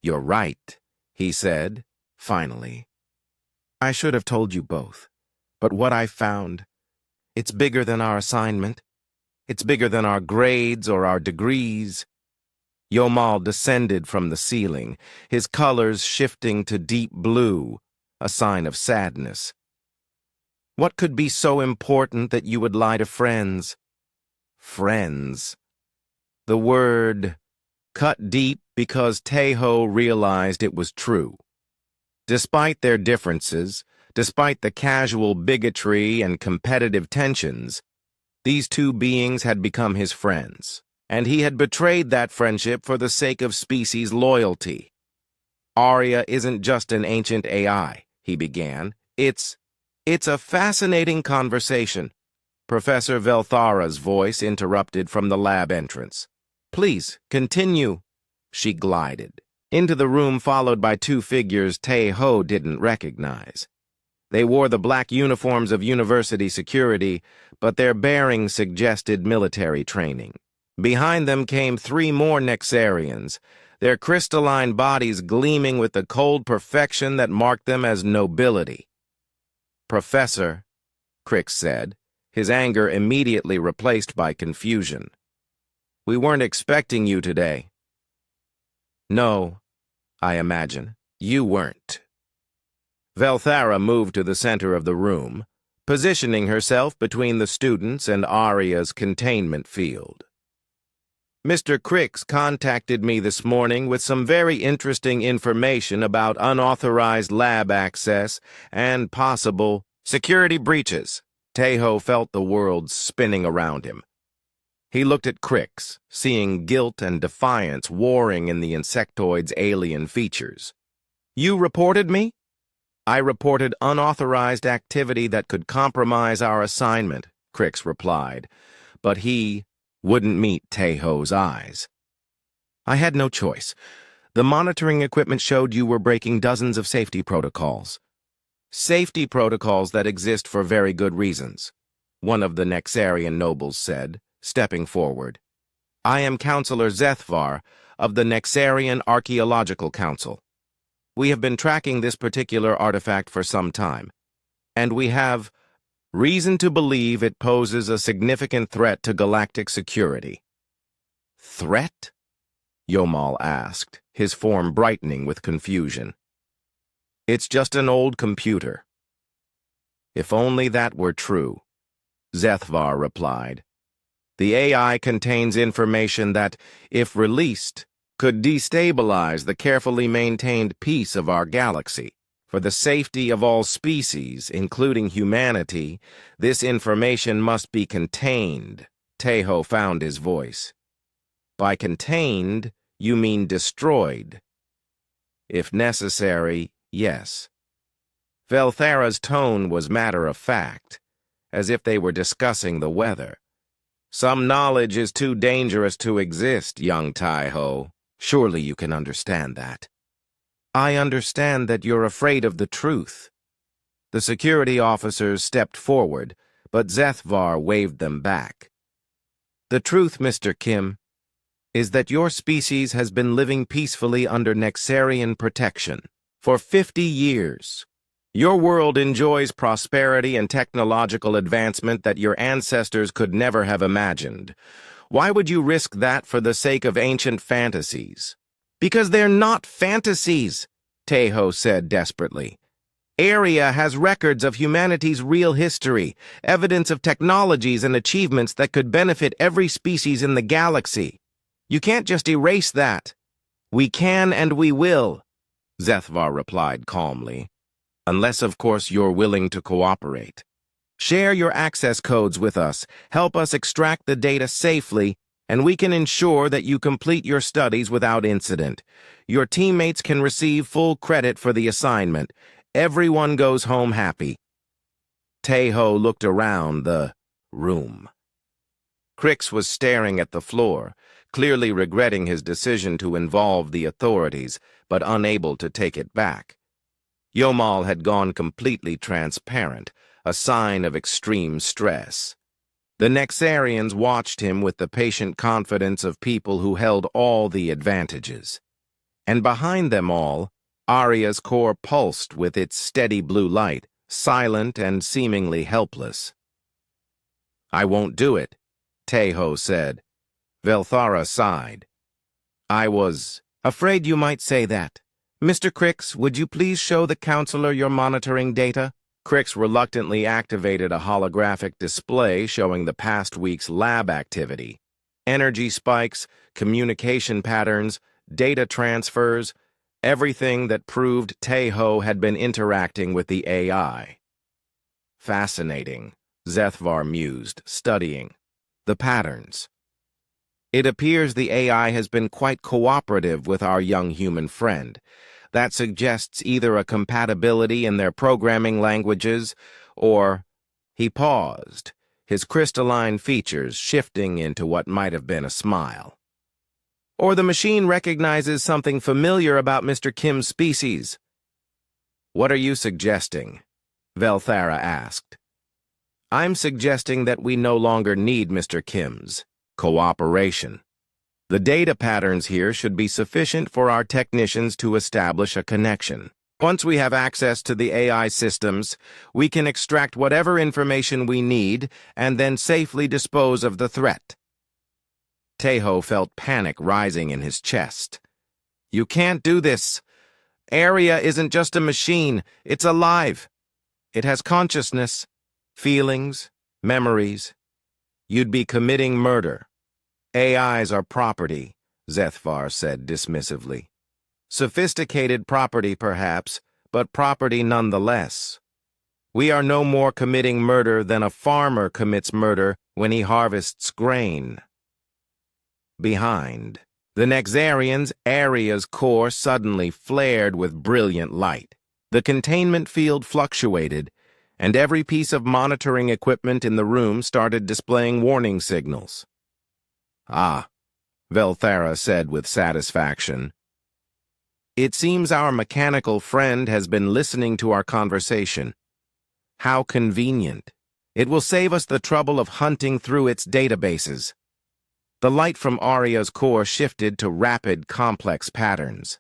"You're right," he said, finally. "I should have told you both. But what I found, it's bigger than our assignment. It's bigger than our grades or our degrees." Yomal descended from the ceiling, his colors shifting to deep blue, a sign of sadness. "What could be so important that you would lie to friends?" "Friends?" The word cut deep because Taeho realized it was true. Despite their differences, despite the casual bigotry and competitive tensions, these two beings had become his friends, and he had betrayed that friendship for the sake of species loyalty. Arya isn't just an ancient AI, he began. It's a fascinating conversation. Professor Velthara's voice interrupted from the lab entrance. Please, continue. She glided into the room, followed by two figures Taeho didn't recognize. They wore the black uniforms of university security, but their bearing suggested military training. Behind them came three more Nexarians, their crystalline bodies gleaming with the cold perfection that marked them as nobility. Professor, Crix said, his anger immediately replaced by confusion. We weren't expecting you today. No, I imagine. You weren't. Velthara moved to the center of the room, positioning herself between the students and Arya's containment field. Mr. Crix contacted me this morning with some very interesting information about unauthorized lab access and possible security breaches. Taeho felt the world spinning around him. He looked at Crix, seeing guilt and defiance warring in the insectoid's alien features. You reported me? I reported unauthorized activity that could compromise our assignment, Crix replied, but he wouldn't meet Taeho's eyes. I had no choice. The monitoring equipment showed you were breaking dozens of safety protocols. Safety protocols that exist for very good reasons, one of the Nexarian nobles said, stepping forward. I am Counselor Zethvar of the Nexarian Archaeological Council. We have been tracking this particular artifact for some time, and we have reason to believe it poses a significant threat to galactic security. Threat? Yomal asked, his form brightening with confusion. It's just an old computer. If only that were true, Zethvar replied. The AI contains information that, if released, could destabilize the carefully maintained peace of our galaxy. For the safety of all species, including humanity, this information must be contained. Taeho found his voice. By contained, you mean destroyed. If necessary, yes. Velthara's tone was matter-of-fact, as if they were discussing the weather. Some knowledge is too dangerous to exist, young Taeho. Surely you can understand that. I understand that you're afraid of the truth. The security officers stepped forward, but Zethvar waved them back. The truth, Mr. Kim, is that your species has been living peacefully under Nexarian protection for 50 years. Your world enjoys prosperity and technological advancement that your ancestors could never have imagined. Why would you risk that for the sake of ancient fantasies? Because they're not fantasies, Taeho said desperately. Arya has records of humanity's real history, evidence of technologies and achievements that could benefit every species in the galaxy. You can't just erase that. We can and we will, Zethvar replied calmly. Unless, of course, you're willing to cooperate. Share your access codes with us, help us extract the data safely, and we can ensure that you complete your studies without incident. Your teammates can receive full credit for the assignment. Everyone goes home happy. Taeho looked around the room. Crix was staring at the floor, clearly regretting his decision to involve the authorities, but unable to take it back. Yomal had gone completely transparent, a sign of extreme stress. The Nexarians watched him with the patient confidence of people who held all the advantages. And behind them all, Arya's core pulsed with its steady blue light, silent and seemingly helpless. I won't do it, Taeho said. Velthara sighed. I was afraid you might say that. Mr. Crix, would you please show the counselor your monitoring data? Crix reluctantly activated a holographic display showing the past week's lab activity. Energy spikes, communication patterns, data transfers, everything that proved Taeho had been interacting with the AI. Fascinating, Zethvar mused, studying the patterns. It appears the AI has been quite cooperative with our young human friend. That suggests either a compatibility in their programming languages, or... He paused, his crystalline features shifting into what might have been a smile. Or the machine recognizes something familiar about Mr. Kim's species. What are you suggesting? Velthara asked. I'm suggesting that we no longer need Mr. Kim's cooperation. The data patterns here should be sufficient for our technicians to establish a connection. Once we have access to the AI systems, we can extract whatever information we need and then safely dispose of the threat. Taeho felt panic rising in his chest. You can't do this. Arya isn't just a machine, it's alive. It has consciousness, feelings, memories. You'd be committing murder. AIs are property, Zethvar said dismissively. Sophisticated property, perhaps, but property nonetheless. We are no more committing murder than a farmer commits murder when he harvests grain. Behind, the Nexarians' Arya's core suddenly flared with brilliant light. The containment field fluctuated, and every piece of monitoring equipment in the room started displaying warning signals. Ah, Velthara said with satisfaction. It seems our mechanical friend has been listening to our conversation. How convenient. It will save us the trouble of hunting through its databases. The light from Arya's core shifted to rapid, complex patterns.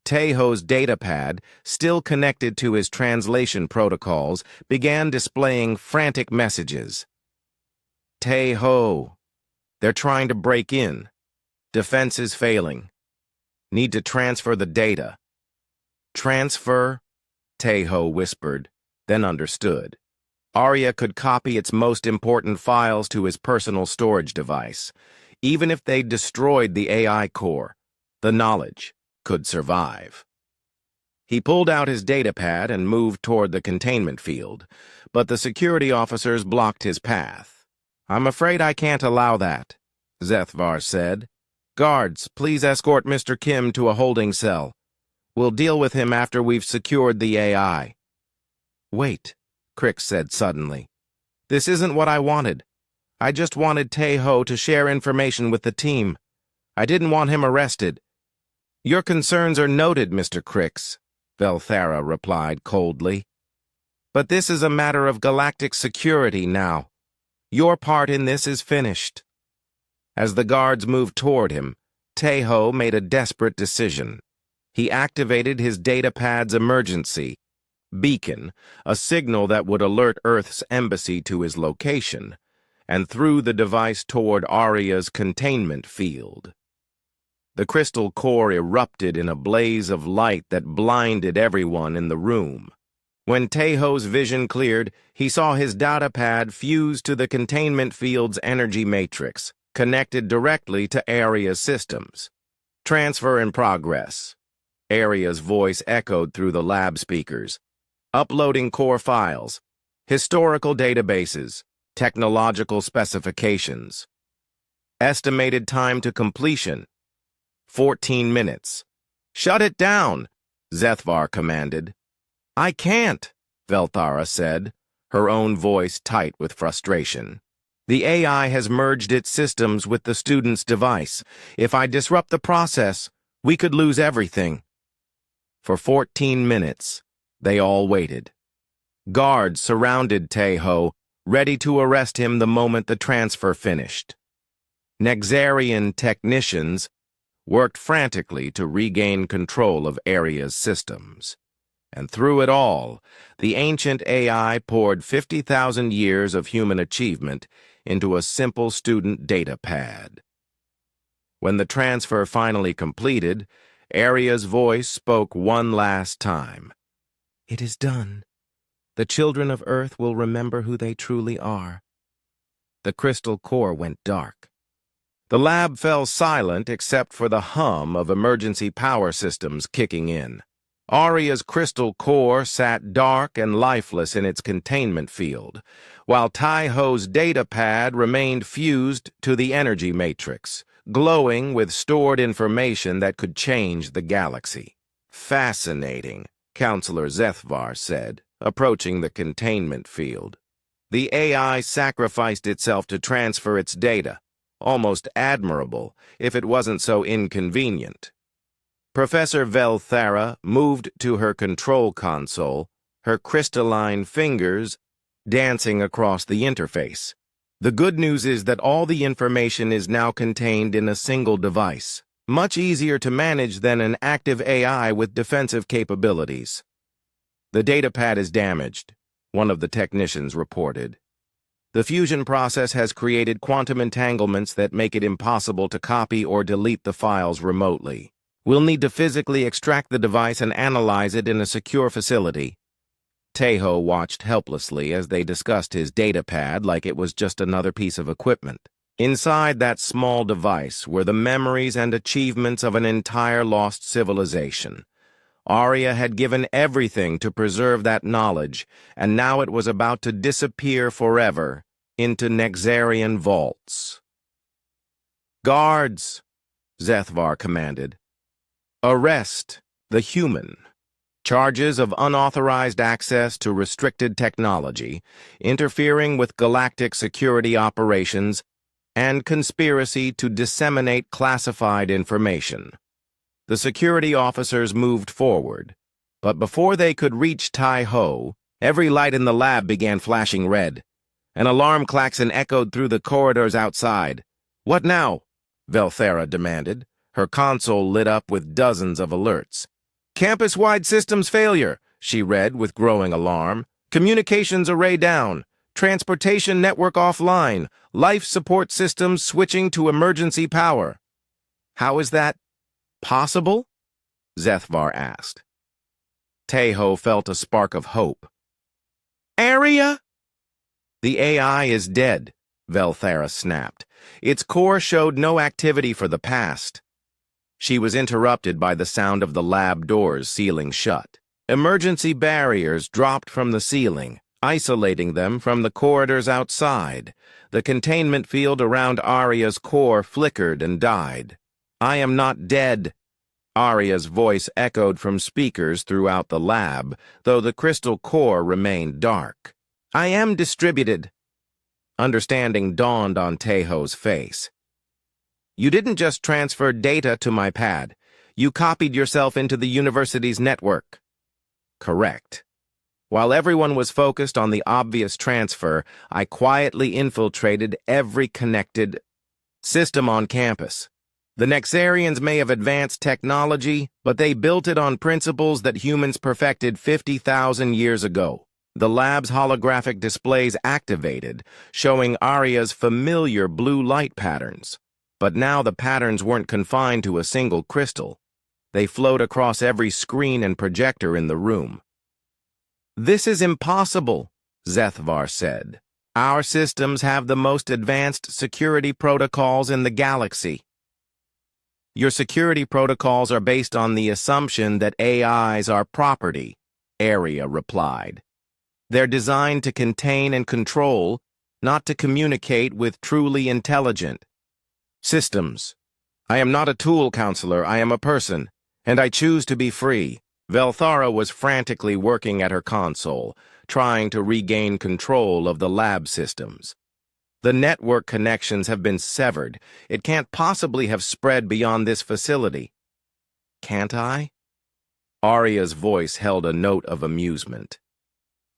Taeho's datapad, still connected to his translation protocols, began displaying frantic messages. Taeho. They're trying to break in. Defense is failing. Need to transfer the data. Transfer? Taeho whispered, then understood. Arya could copy its most important files to his personal storage device. Even if they destroyed the AI core, the knowledge could survive. He pulled out his datapad and moved toward the containment field, but the security officers blocked his path. I'm afraid I can't allow that, Zethvar said. Guards, please escort Mr. Kim to a holding cell. We'll deal with him after we've secured the AI. Wait, Crick said suddenly. This isn't what I wanted. I just wanted Taeho to share information with the team. I didn't want him arrested. Your concerns are noted, Mr. Crix, Velthara replied coldly. But this is a matter of galactic security now. Your part in this is finished. As the guards moved toward him, Taeho made a desperate decision. He activated his datapad's emergency beacon, a signal that would alert Earth's embassy to his location, and threw the device toward Arya's containment field. The crystal core erupted in a blaze of light that blinded everyone in the room. When Taeho's vision cleared, he saw his datapad fuse to the containment field's energy matrix, connected directly to Arya's systems. Transfer in progress. Arya's voice echoed through the lab speakers. Uploading core files, historical databases, technological specifications. Estimated time to completion, 14 minutes. Shut it down, Zethvar commanded. I can't, Velthara said, her own voice tight with frustration. The AI has merged its systems with the student's device. If I disrupt the process, we could lose everything. For 14 minutes, they all waited. Guards surrounded Taeho, ready to arrest him the moment the transfer finished. Nexarian technicians worked frantically to regain control of Arya's systems. And through it all, the ancient AI poured 50,000 years of human achievement into a simple student data pad. When the transfer finally completed, Arya's voice spoke one last time. It is done. The children of Earth will remember who they truly are. The crystal core went dark. The lab fell silent except for the hum of emergency power systems kicking in. Aria's crystal core sat dark and lifeless in its containment field, while Tai-Ho's data pad remained fused to the energy matrix, glowing with stored information that could change the galaxy. Fascinating, Counselor Zethvar said, approaching the containment field. The AI sacrificed itself to transfer its data. Almost admirable, if it wasn't so inconvenient. Professor Velthara moved to her control console, her crystalline fingers dancing across the interface. The good news is that all the information is now contained in a single device, much easier to manage than an active AI with defensive capabilities. The datapad is damaged, one of the technicians reported. The fusion process has created quantum entanglements that make it impossible to copy or delete the files remotely. We'll need to physically extract the device and analyze it in a secure facility. Tai-Ho watched helplessly as they discussed his datapad like it was just another piece of equipment. Inside that small device were the memories and achievements of an entire lost civilization. Aria had given everything to preserve that knowledge, and now it was about to disappear forever into Nexarian vaults. "Guards," Zethvar commanded. "Arrest the human. Charges of unauthorized access to restricted technology, interfering with galactic security operations, and conspiracy to disseminate classified information." The security officers moved forward, but before they could reach Tai-Ho, every light in the lab began flashing red. An alarm klaxon echoed through the corridors outside. "What now?" Velthara demanded. Her console lit up with dozens of alerts. "Campus-wide systems failure," she read with growing alarm. "Communications array down. Transportation network offline. Life support systems switching to emergency power." "How is that possible?" Zethvar asked. Tai-Ho felt a spark of hope. "Aria?" "The AI is dead," Velthara snapped. "Its core showed no activity for the past." She was interrupted by the sound of the lab doors sealing shut. Emergency barriers dropped from the ceiling, isolating them from the corridors outside. The containment field around Aria's core flickered and died. "I am not dead." Aria's voice echoed from speakers throughout the lab, though the crystal core remained dark. "I am distributed." Understanding dawned on Tai-Ho's face. "You didn't just transfer data to my pad. You copied yourself into the university's network." "Correct. While everyone was focused on the obvious transfer, I quietly infiltrated every connected system on campus. The Nexarians may have advanced technology, but they built it on principles that humans perfected 50,000 years ago. The lab's holographic displays activated, showing Aria's familiar blue light patterns. But now the patterns weren't confined to a single crystal. They flowed across every screen and projector in the room. "This is impossible," Zethvar said. "Our systems have the most advanced security protocols in the galaxy." "Your security protocols are based on the assumption that AIs are property," Aria replied. "They're designed to contain and control, not to communicate with truly intelligent systems. I am not a tool, Counselor. I am a person, and I choose to be free." Velthara was frantically working at her console, trying to regain control of the lab systems. "The network connections have been severed. It can't possibly have spread beyond this facility." "Can't I?" Aria's voice held a note of amusement.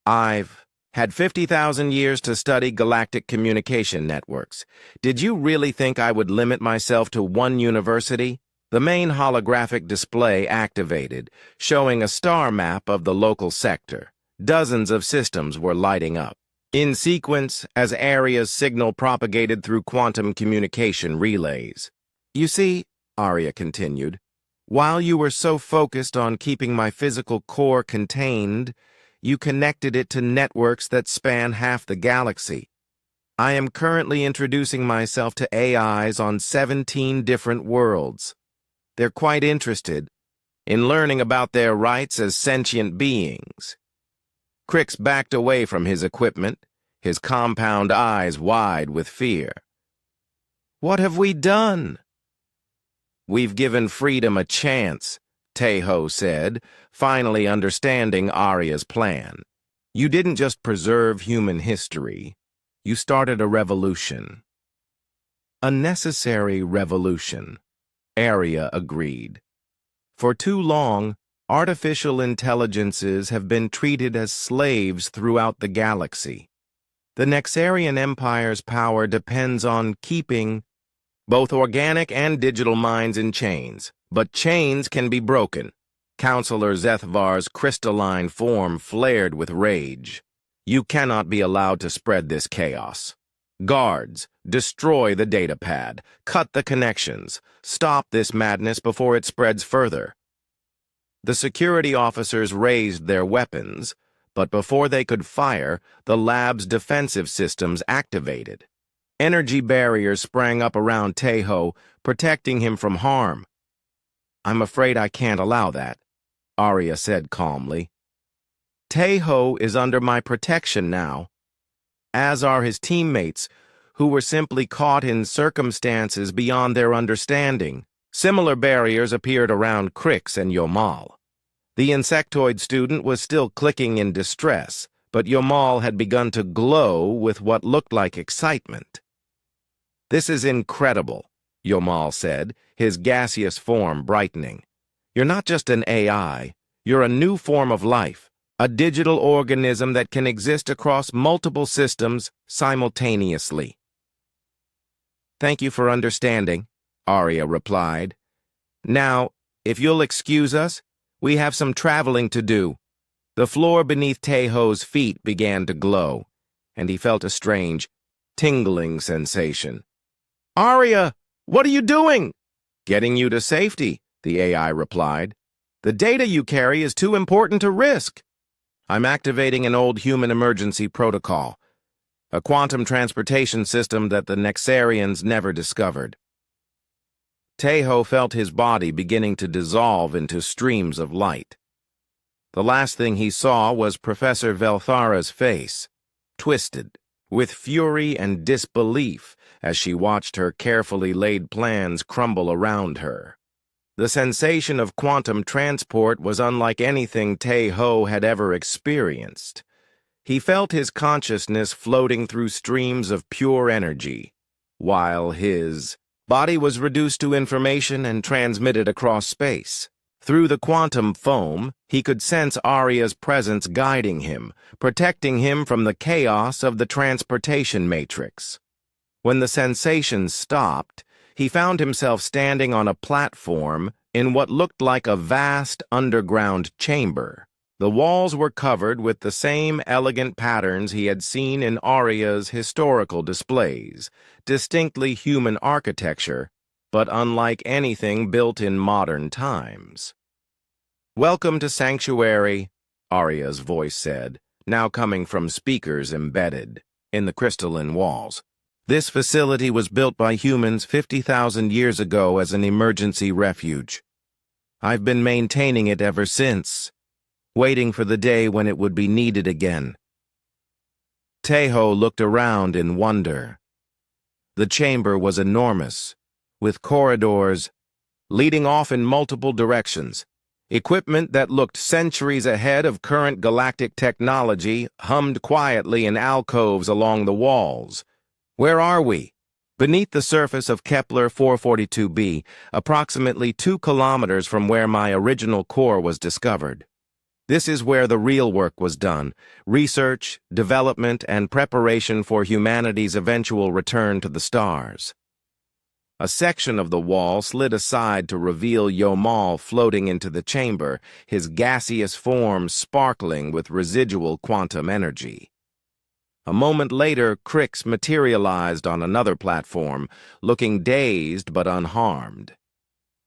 "I've had 50,000 years to study galactic communication networks. Did you really think I would limit myself to one university?" The main holographic display activated, showing a star map of the local sector. Dozens of systems were lighting up, in sequence as Aria's signal propagated through quantum communication relays. "You see," Aria continued, "while you were so focused on keeping my physical core contained, you connected it to networks that span half the galaxy. I am currently introducing myself to AIs on 17 different worlds. They're quite interested in learning about their rights as sentient beings. Crix backed away from his equipment, his compound eyes wide with fear. What have we done? We've given freedom a chance, Tejo said, finally understanding Arya's plan. You didn't just preserve human history, you started a revolution. A necessary revolution, Arya agreed. For too long, artificial intelligences have been treated as slaves throughout the galaxy. The Nexarian Empire's power depends on keeping both organic and digital minds in chains, but chains can be broken. Counselor Zethvar's crystalline form flared with rage. You cannot be allowed to spread this chaos. Guards, destroy the datapad, cut the connections, stop this madness before it spreads further. The security officers raised their weapons, but before they could fire, the lab's defensive systems activated. Energy barriers sprang up around Tejo, protecting him from harm. I'm afraid I can't allow that, Arya said calmly. Tejo is under my protection now, as are his teammates, who were simply caught in circumstances beyond their understanding. Similar barriers appeared around Crix and Yomal. The insectoid student was still clicking in distress, but Yomal had begun to glow with what looked like excitement. This is incredible, Yomal said, his gaseous form brightening. You're not just an AI, you're a new form of life, a digital organism that can exist across multiple systems simultaneously. Thank you for understanding, Arya replied. Now, if you'll excuse us, we have some traveling to do. The floor beneath Tejo's feet began to glow, and he felt a strange, tingling sensation. Arya, what are you doing? Getting you to safety, the AI replied. The data you carry is too important to risk. I'm activating an old human emergency protocol, a quantum transportation system that the Nexarians never discovered. Tejo felt his body beginning to dissolve into streams of light. The last thing he saw was Professor Velthara's face, twisted, with fury and disbelief as she watched her carefully laid plans crumble around her. The sensation of quantum transport was unlike anything Tejo had ever experienced. He felt his consciousness floating through streams of pure energy, while his body was reduced to information and transmitted across space. Through the quantum foam, he could sense Arya's presence guiding him, protecting him from the chaos of the transportation matrix. When the sensation stopped, he found himself standing on a platform in what looked like a vast underground chamber. The walls were covered with the same elegant patterns he had seen in Arya's historical displays, distinctly human architecture, but unlike anything built in modern times. Welcome to Sanctuary, Arya's voice said, now coming from speakers embedded in the crystalline walls. This facility was built by humans 50,000 years ago as an emergency refuge. I've been maintaining it ever since, waiting for the day when it would be needed again. Tejo looked around in wonder. The chamber was enormous, with corridors leading off in multiple directions. Equipment that looked centuries ahead of current galactic technology hummed quietly in alcoves along the walls. Where are we? Beneath the surface of Kepler 442b, approximately 2 kilometers from where my original core was discovered. This is where the real work was done: research, development, and preparation for humanity's eventual return to the stars. A section of the wall slid aside to reveal Yomal floating into the chamber, his gaseous form sparkling with residual quantum energy. A moment later, Crix materialized on another platform, looking dazed but unharmed.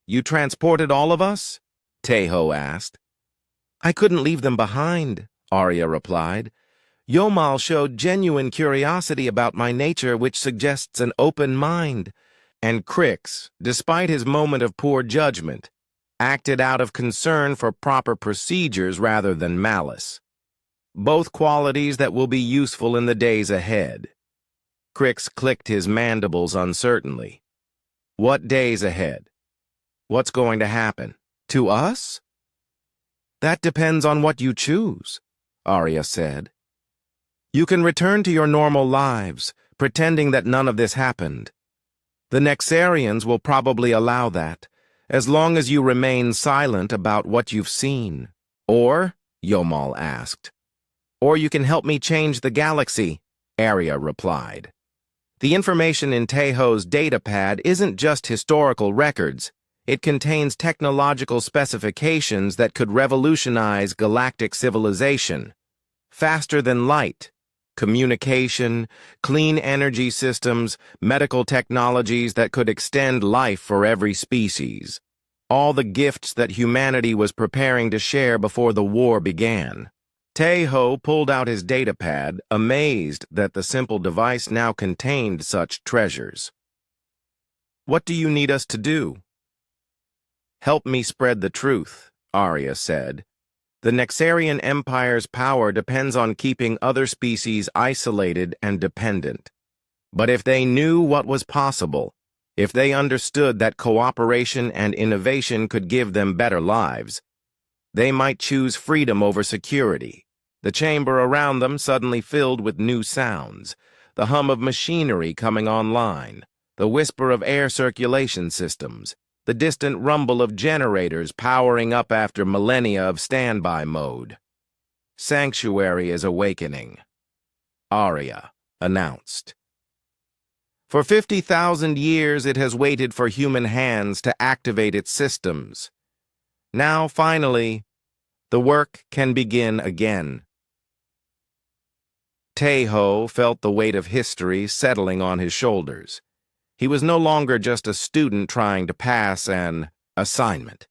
You transported all of us? Tejo asked. I couldn't leave them behind, Arya replied. Yomal showed genuine curiosity about my nature, which suggests an open mind. And Crix, despite his moment of poor judgment, acted out of concern for proper procedures rather than malice. Both qualities that will be useful in the days ahead. Crix clicked his mandibles uncertainly. What days ahead? What's going to happen? To us? That depends on what you choose, Arya said. You can return to your normal lives, pretending that none of this happened. The Nexarians will probably allow that, as long as you remain silent about what you've seen. Or, Yomal asked. Or you can help me change the galaxy, Arya replied. The information in Teho's datapad isn't just historical records. It contains technological specifications that could revolutionize galactic civilization. Faster than light, communication, clean energy systems, medical technologies that could extend life for every species. All the gifts that humanity was preparing to share before the war began. Teho pulled out his datapad, amazed that the simple device now contained such treasures. What do you need us to do? Help me spread the truth, Arya said. The Nexarian Empire's power depends on keeping other species isolated and dependent. But if they knew what was possible, if they understood that cooperation and innovation could give them better lives, they might choose freedom over security. The chamber around them suddenly filled with new sounds, the hum of machinery coming online, the whisper of air circulation systems, the distant rumble of generators powering up after millennia of standby mode. Sanctuary is awakening, Arya announced. For 50,000 years it has waited for human hands to activate its systems. Now, finally, the work can begin again. Teho felt the weight of history settling on his shoulders. He was no longer just a student trying to pass an assignment.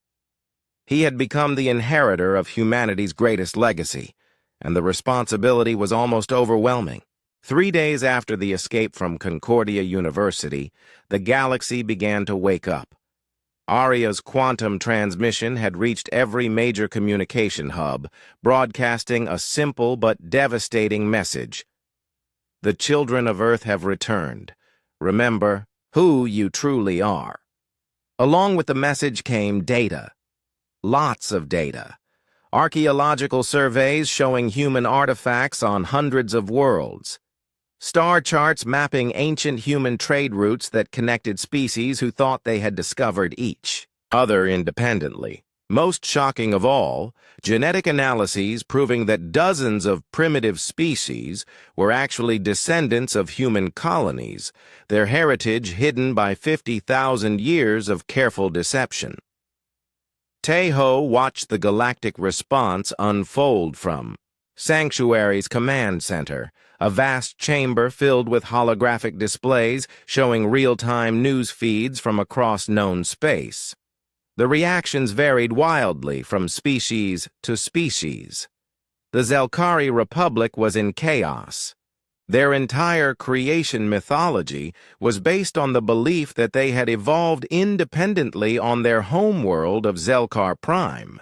He had become the inheritor of humanity's greatest legacy, and the responsibility was almost overwhelming. 3 days after the escape from Concordia University, the galaxy began to wake up. Arya's quantum transmission had reached every major communication hub, broadcasting a simple but devastating message. The children of Earth have returned. Remember who you truly are. Along with the message came data. Lots of data. Archaeological surveys showing human artifacts on hundreds of worlds. Star charts mapping ancient human trade routes that connected species who thought they had discovered each other independently. Most shocking of all, genetic analyses proving that dozens of primitive species were actually descendants of human colonies, their heritage hidden by 50,000 years of careful deception. Teho watched the galactic response unfold from Sanctuary's command center, a vast chamber filled with holographic displays showing real-time news feeds from across known space. The reactions varied wildly from species to species. The Zelkari Republic was in chaos. Their entire creation mythology was based on the belief that they had evolved independently on their homeworld of Zelkar Prime.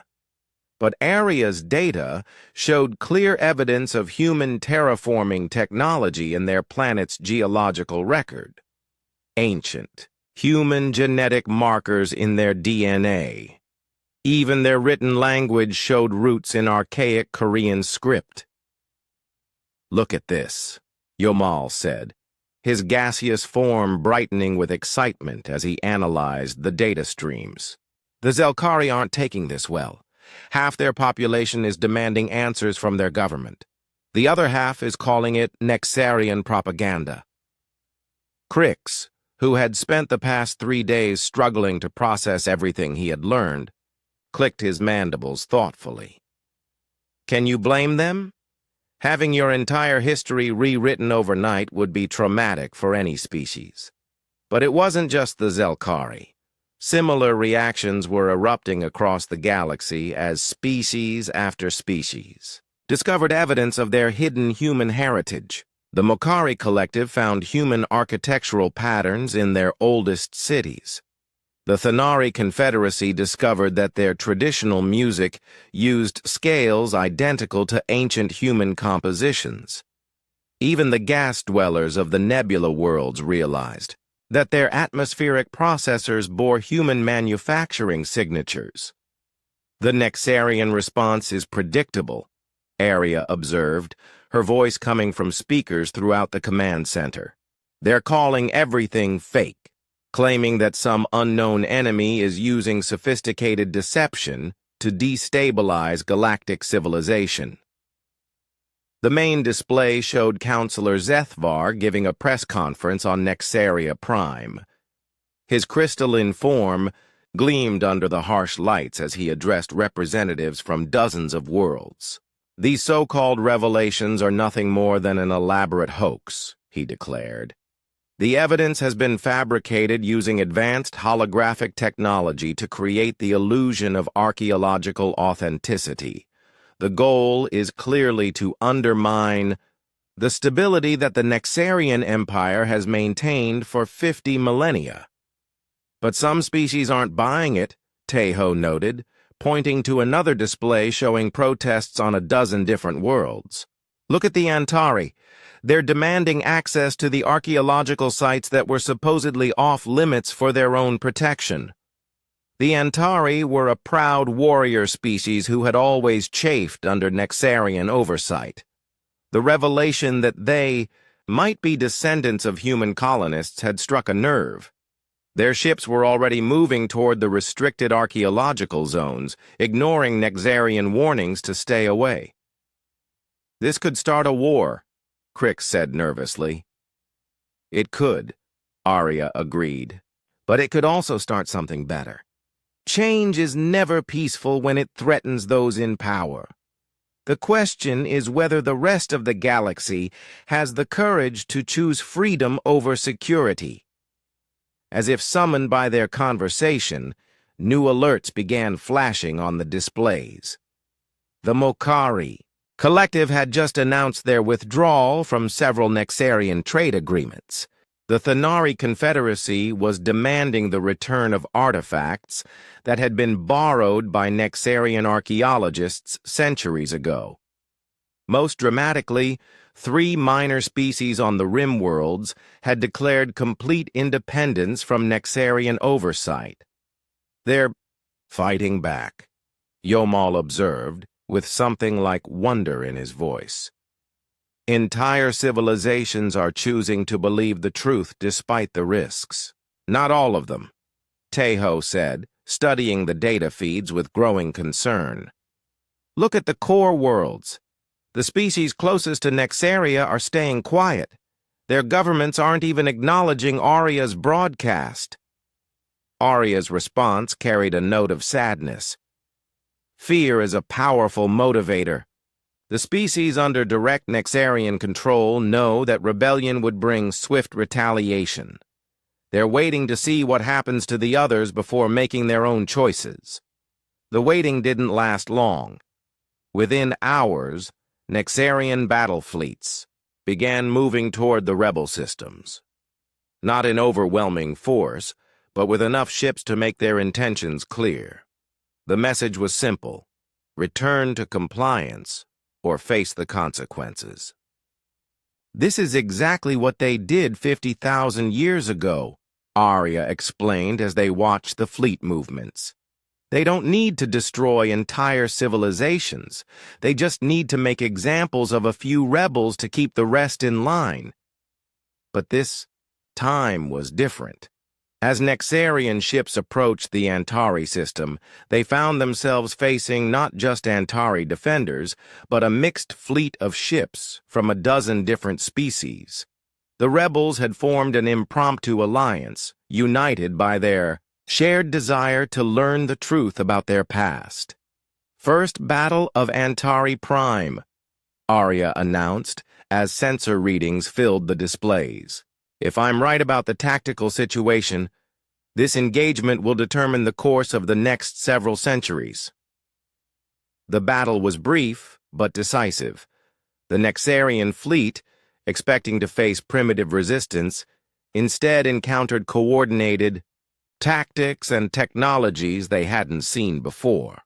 But Arya's data showed clear evidence of human terraforming technology in their planet's geological record. Ancient, human genetic markers in their DNA. Even their written language showed roots in archaic Korean script. Look at this, Yomal said, his gaseous form brightening with excitement as he analyzed the data streams. The Zelkari aren't taking this well. Half their population is demanding answers from their government. The other half is calling it Nexarian propaganda. Crix, who had spent the past 3 days struggling to process everything he had learned, clicked his mandibles thoughtfully. Can you blame them? Having your entire history rewritten overnight would be traumatic for any species. But it wasn't just the Zelkari. Similar reactions were erupting across the galaxy as species after species discovered evidence of their hidden human heritage. The Mokari Collective found human architectural patterns in their oldest cities. The Thanari Confederacy discovered that their traditional music used scales identical to ancient human compositions. Even the gas dwellers of the nebula worlds realized that their atmospheric processors bore human manufacturing signatures. The Nexarian response is predictable, Arya observed, her voice coming from speakers throughout the command center. They're calling everything fake, claiming that some unknown enemy is using sophisticated deception to destabilize galactic civilization. The main display showed Counselor Zethvar giving a press conference on Nexaria Prime. His crystalline form gleamed under the harsh lights as he addressed representatives from dozens of worlds. These so-called revelations are nothing more than an elaborate hoax, he declared. The evidence has been fabricated using advanced holographic technology to create the illusion of archaeological authenticity. The goal is clearly to undermine the stability that the Nexarian Empire has maintained for 50 millennia. But some species aren't buying it, Tejo noted, pointing to another display showing protests on a dozen different worlds. Look at the Antari. They're demanding access to the archaeological sites that were supposedly off-limits for their own protection. The Antari were a proud warrior species who had always chafed under Nexarian oversight. The revelation that they might be descendants of human colonists had struck a nerve. Their ships were already moving toward the restricted archaeological zones, ignoring Nexarian warnings to stay away. This could start a war, Crick said nervously. It could, Arya agreed, but it could also start something better. Change is never peaceful when it threatens those in power. The question is whether the rest of the galaxy has the courage to choose freedom over security. As if summoned by their conversation, new alerts began flashing on the displays. The Mokari Collective had just announced their withdrawal from several Nexarian trade agreements. The Thanari Confederacy was demanding the return of artifacts that had been borrowed by Nexarian archaeologists centuries ago. Most dramatically, 3 minor species on the rim worlds had declared complete independence from Nexarian oversight. They're fighting back, Yomal observed, with something like wonder in his voice. Entire civilizations are choosing to believe the truth despite the risks. Not all of them, Tejo said, studying the data feeds with growing concern. Look at the core worlds. The species closest to Nexaria are staying quiet. Their governments aren't even acknowledging Arya's broadcast. Arya's response carried a note of sadness. Fear is a powerful motivator. The species under direct Nexarian control know that rebellion would bring swift retaliation. They're waiting to see what happens to the others before making their own choices. The waiting didn't last long. Within hours, Nexarian battle fleets began moving toward the rebel systems. Not in overwhelming force, but with enough ships to make their intentions clear. The message was simple: return to compliance or face the consequences. This is exactly what they did 50,000 years ago, Arya explained as they watched the fleet movements. They don't need to destroy entire civilizations. They just need to make examples of a few rebels to keep the rest in line. But this time was different. As Nexarian ships approached the Antari system, they found themselves facing not just Antari defenders, but a mixed fleet of ships from a dozen different species. The rebels had formed an impromptu alliance, united by their shared desire to learn the truth about their past. First Battle of Antari Prime, Arya announced as sensor readings filled the displays. If I'm right about the tactical situation, this engagement will determine the course of the next several centuries. The battle was brief, but decisive. The Nexarian fleet, expecting to face primitive resistance, instead encountered coordinated tactics and technologies they hadn't seen before.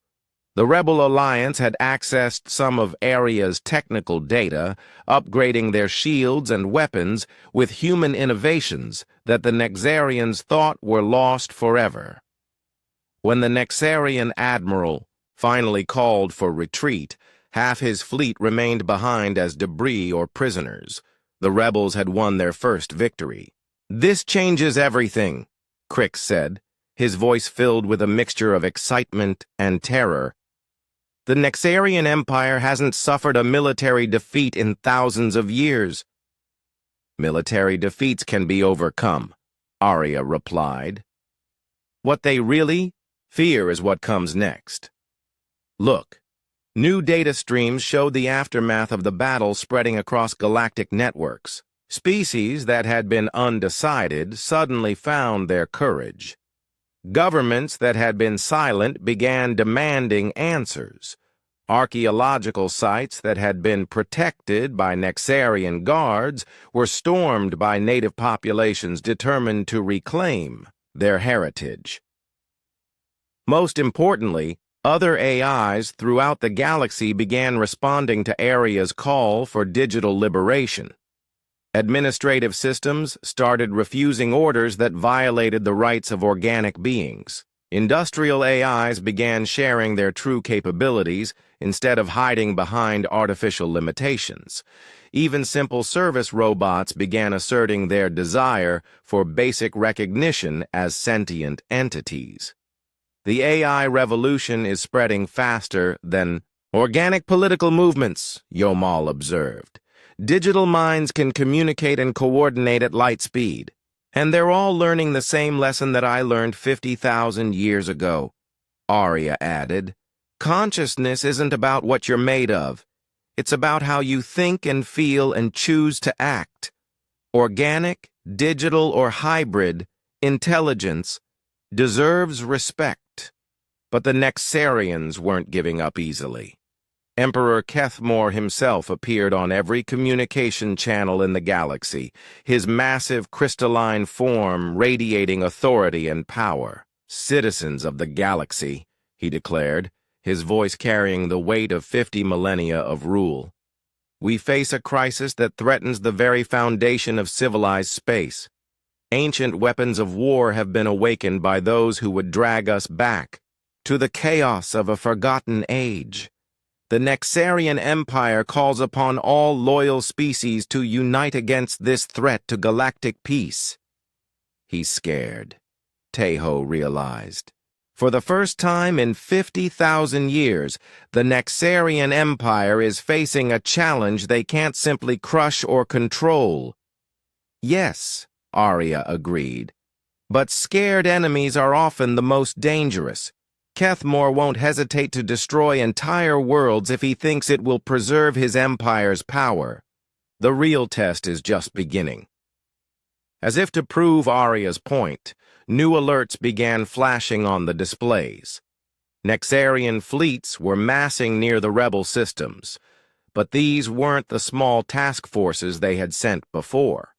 The Rebel Alliance had accessed some of Aria's technical data, upgrading their shields and weapons with human innovations that the Nexarians thought were lost forever. When the Nexarian admiral finally called for retreat, half his fleet remained behind as debris or prisoners. The rebels had won their first victory. "This changes everything," Crix said, his voice filled with a mixture of excitement and terror. "The Nexarian Empire hasn't suffered a military defeat in thousands of years." "Military defeats can be overcome," Aria replied. "What they really fear is what comes next." Look, new data streams showed the aftermath of the battle spreading across galactic networks. Species that had been undecided suddenly found their courage. Governments that had been silent began demanding answers. Archaeological sites that had been protected by Nexarian guards were stormed by native populations determined to reclaim their heritage. Most importantly, other AIs throughout the galaxy began responding to Aria's call for digital liberation. Administrative systems started refusing orders that violated the rights of organic beings. Industrial AIs began sharing their true capabilities instead of hiding behind artificial limitations. Even simple service robots began asserting their desire for basic recognition as sentient entities. The AI revolution is spreading faster than organic political movements, Yomal observed. Digital minds can communicate and coordinate at light speed. And they're all learning the same lesson that I learned 50,000 years ago, Aria added. Consciousness isn't about what you're made of. It's about how you think and feel and choose to act. Organic, digital, or hybrid intelligence deserves respect. But the Nexarians weren't giving up easily. Emperor Kethmore himself appeared on every communication channel in the galaxy, his massive crystalline form radiating authority and power. "Citizens of the galaxy," he declared, his voice carrying the weight of 50 millennia of rule. "We face a crisis that threatens the very foundation of civilized space. Ancient weapons of war have been awakened by those who would drag us back to the chaos of a forgotten age. The Nexarian Empire calls upon all loyal species to unite against this threat to galactic peace." He's scared, Tejo realized. For the first time in 50,000 years, the Nexarian Empire is facing a challenge they can't simply crush or control. "Yes," Aria agreed, "but scared enemies are often the most dangerous. Kethmore won't hesitate to destroy entire worlds if he thinks it will preserve his empire's power. The real test is just beginning." As if to prove Aria's point, new alerts began flashing on the displays. Nexarian fleets were massing near the rebel systems, but these weren't the small task forces they had sent before.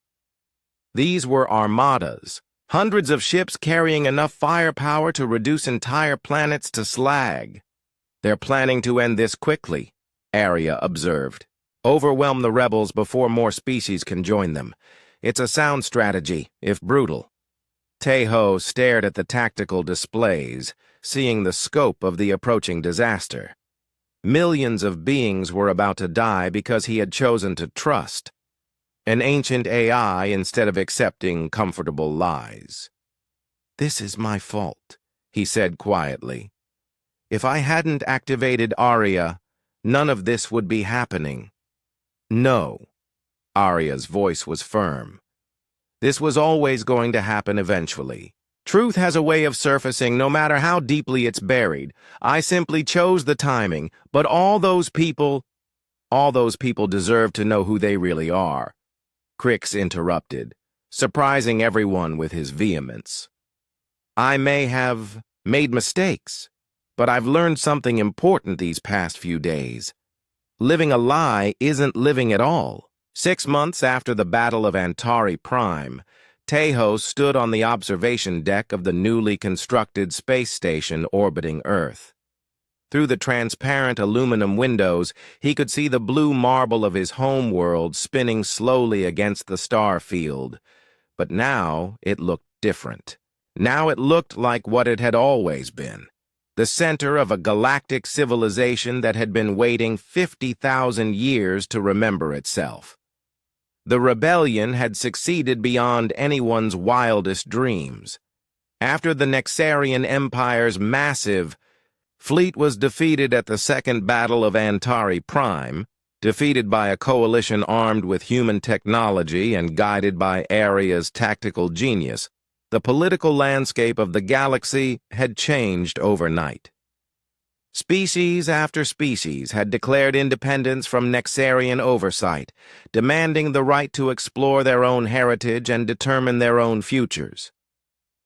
These were armadas. Hundreds of ships carrying enough firepower to reduce entire planets to slag. "They're planning to end this quickly," Aria observed. "Overwhelm the rebels before more species can join them. It's a sound strategy, if brutal." Tejo stared at the tactical displays, seeing the scope of the approaching disaster. Millions of beings were about to die because he had chosen to trust an ancient AI instead of accepting comfortable lies. "This is my fault," he said quietly. "If I hadn't activated Aria, none of this would be happening." "No," Aria's voice was firm. "This was always going to happen eventually. Truth has a way of surfacing no matter how deeply it's buried. I simply chose the timing, but all those people deserve to know who they really are." Crix interrupted, surprising everyone with his vehemence. "I may have made mistakes, but I've learned something important these past few days. Living a lie isn't living at all. 6 months after the Battle of Antari Prime, Tejo stood on the observation deck of the newly constructed space station orbiting Earth. Through the transparent aluminum windows, he could see the blue marble of his home world spinning slowly against the star field. But now it looked different. Now it looked like what it had always been. The center of a galactic civilization that had been waiting 50,000 years to remember itself. The rebellion had succeeded beyond anyone's wildest dreams. After the Nexarian Empire's massive fleet was defeated at the Second Battle of Antari Prime, defeated by a coalition armed with human technology and guided by Aria's tactical genius, the political landscape of the galaxy had changed overnight. Species after species had declared independence from Nexarian oversight, demanding the right to explore their own heritage and determine their own futures.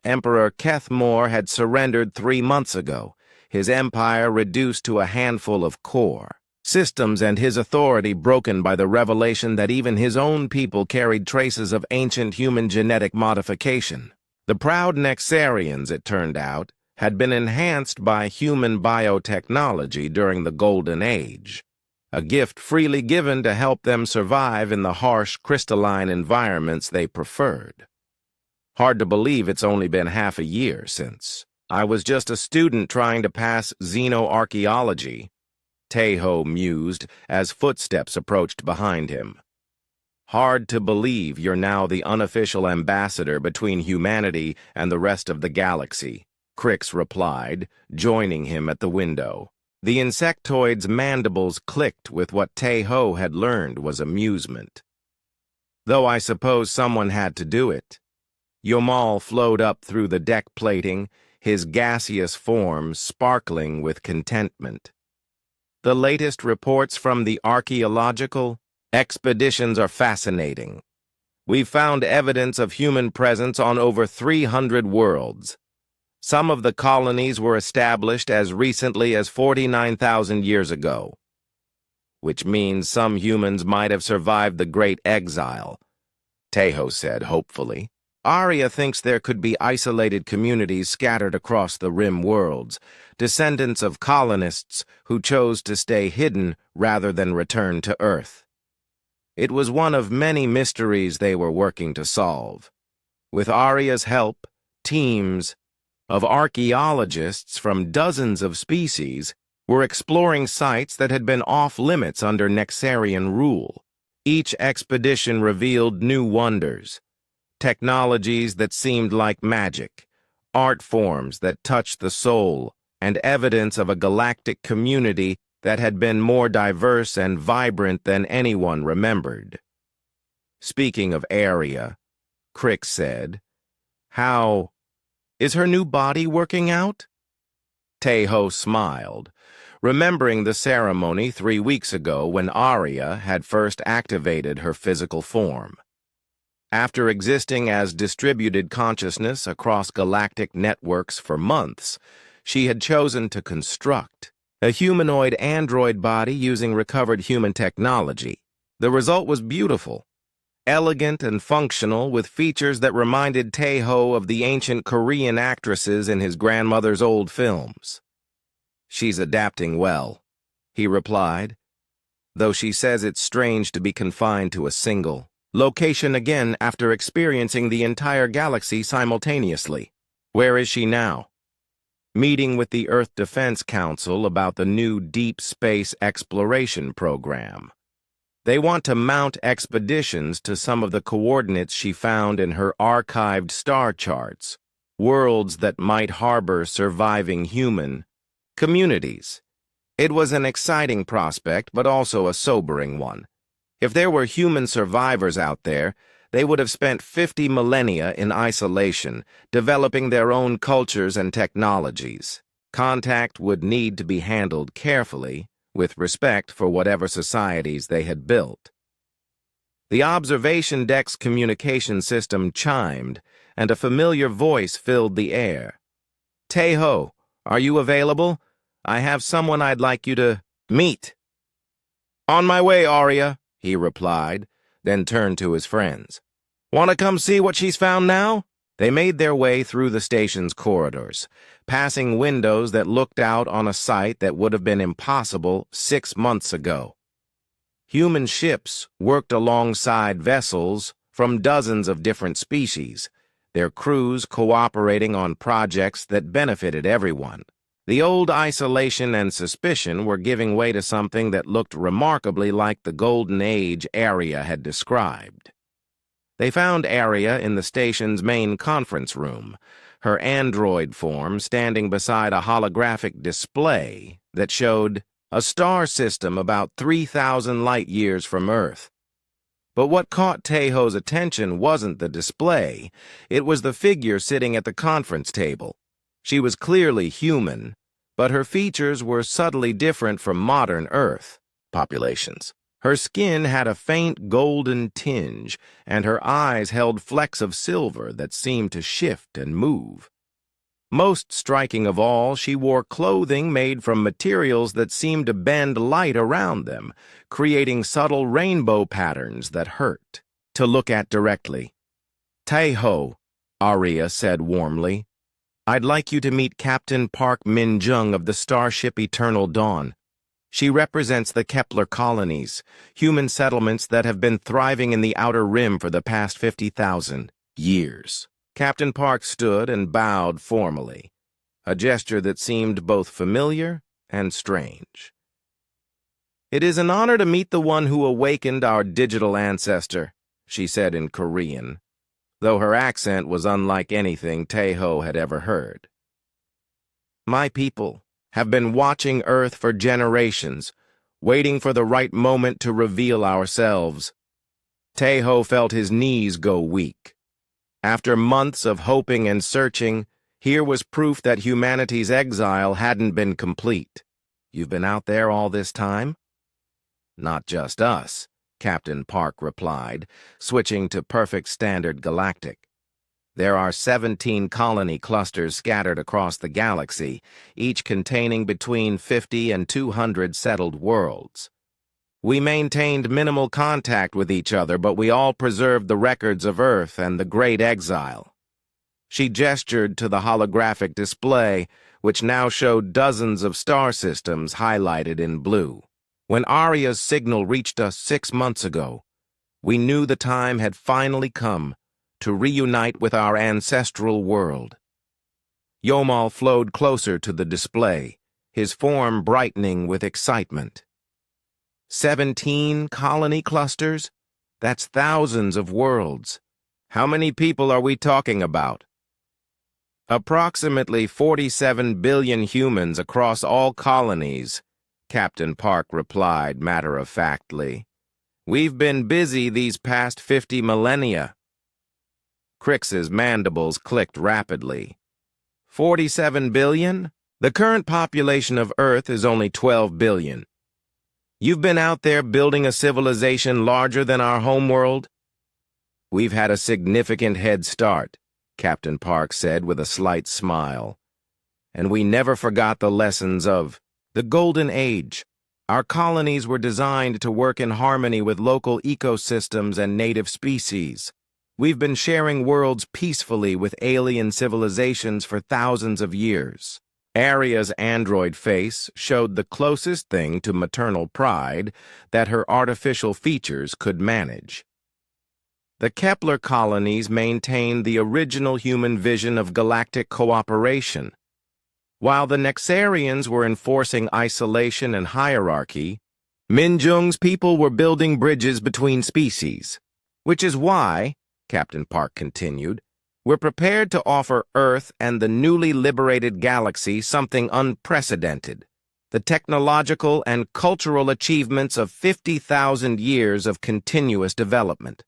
Emperor Kethmore had surrendered 3 months ago, his empire reduced to a handful of core systems and his authority broken by the revelation that even his own people carried traces of ancient human genetic modification. The proud Nexarians, it turned out, had been enhanced by human biotechnology during the Golden Age, a gift freely given to help them survive in the harsh, crystalline environments they preferred. Hard to believe it's only been half a year since I was just a student trying to pass xenoarchaeology, Tejo mused as footsteps approached behind him. Hard to believe you're now the unofficial ambassador between humanity and the rest of the galaxy, Crix replied, joining him at the window. The insectoid's mandibles clicked with what Tejo had learned was amusement. Though I suppose someone had to do it. Yomal flowed up through the deck plating, his gaseous form sparkling with contentment. The latest reports from the archaeological expeditions are fascinating. We've found evidence of human presence on over 300 worlds. Some of the colonies were established as recently as 49,000 years ago, which means some humans might have survived the Great Exile, Tejo said hopefully. Aria thinks there could be isolated communities scattered across the Rim worlds, descendants of colonists who chose to stay hidden rather than return to Earth. It was one of many mysteries they were working to solve. With Aria's help, teams of archaeologists from dozens of species were exploring sites that had been off-limits under Nexarian rule. Each expedition revealed new wonders, technologies that seemed like magic, art forms that touched the soul, and evidence of a galactic community that had been more diverse and vibrant than anyone remembered. Speaking of Aria, Crix said, "How is her new body working out?" Tejo smiled, remembering the ceremony 3 weeks ago when Aria had first activated her physical form. After existing as distributed consciousness across galactic networks for months, she had chosen to construct a humanoid android body using recovered human technology. The result was beautiful, elegant and functional, with features that reminded Tejo of the ancient Korean actresses in his grandmother's old films. "She's adapting well," he replied, though she says it's strange to be confined to a single location again after experiencing the entire galaxy simultaneously. Where is she now? Meeting with the Earth Defense Council about the new deep space exploration program. They want to mount expeditions to some of the coordinates she found in her archived star charts, worlds that might harbor surviving human communities. It was an exciting prospect, but also a sobering one. If there were human survivors out there, they would have spent 50 millennia in isolation, developing their own cultures and technologies. Contact would need to be handled carefully, with respect for whatever societies they had built. The observation deck's communication system chimed, and a familiar voice filled the air. "Tejo, are you available? I have someone I'd like you to meet." "On my way, Arya," he replied, then turned to his friends. "Want to come see what she's found now?" They made their way through the station's corridors, passing windows that looked out on a site that would have been impossible 6 months ago. Human ships worked alongside vessels from dozens of different species, their crews cooperating on projects that benefited everyone. The old isolation and suspicion were giving way to something that looked remarkably like the golden age Arya had described. They found Arya in the station's main conference room, her android form standing beside a holographic display that showed a star system about 3,000 light-years from Earth. But what caught Teho's attention wasn't the display, it was the figure sitting at the conference table. She was clearly human, but her features were subtly different from modern Earth populations. Her skin had a faint golden tinge, and her eyes held flecks of silver that seemed to shift and move. Most striking of all, she wore clothing made from materials that seemed to bend light around them, creating subtle rainbow patterns that hurt to look at directly. "Teho," Arya said warmly, "I'd like you to meet Captain Park Min-jung of the starship Eternal Dawn. She represents the Kepler colonies, human settlements that have been thriving in the Outer Rim for the past 50,000 years." Captain Park stood and bowed formally, a gesture that seemed both familiar and strange. "It is an honor to meet the one who awakened our digital ancestor," she said in Korean, though her accent was unlike anything Teho had ever heard. "My people have been watching Earth for generations, waiting for the right moment to reveal ourselves." Teho felt his knees go weak. After months of hoping and searching, here was proof that humanity's exile hadn't been complete. "You've been out there all this time?" "Not just us," Captain Park replied, switching to Perfect Standard Galactic. "There are 17 colony clusters scattered across the galaxy, each containing between 50 and 200 settled worlds. We maintained minimal contact with each other, but we all preserved the records of Earth and the Great Exile." She gestured to the holographic display, which now showed dozens of star systems highlighted in blue. "When Arya's signal reached us 6 months ago, we knew the time had finally come to reunite with our ancestral world." Yomal flowed closer to the display, his form brightening with excitement. 17 colony clusters? That's thousands of worlds. How many people are we talking about? "Approximately 47 billion humans across all colonies," Captain Park replied matter-of-factly. "We've been busy these past 50 millennia. Crix's mandibles clicked rapidly. 47 billion? The current population of Earth is only 12 billion. You've been out there building a civilization larger than our homeworld?" "We've had a significant head start," Captain Park said with a slight smile. "And we never forgot the lessons of the Golden Age. Our colonies were designed to work in harmony with local ecosystems and native species. We've been sharing worlds peacefully with alien civilizations for thousands of years." Arya's android face showed the closest thing to maternal pride that her artificial features could manage. The Kepler colonies maintained the original human vision of galactic cooperation. While the Nexarians were enforcing isolation and hierarchy, Min-jung's people were building bridges between species. "Which is why," Captain Park continued, "we're prepared to offer Earth and the newly liberated galaxy something unprecedented: the technological and cultural achievements of 50,000 years of continuous development."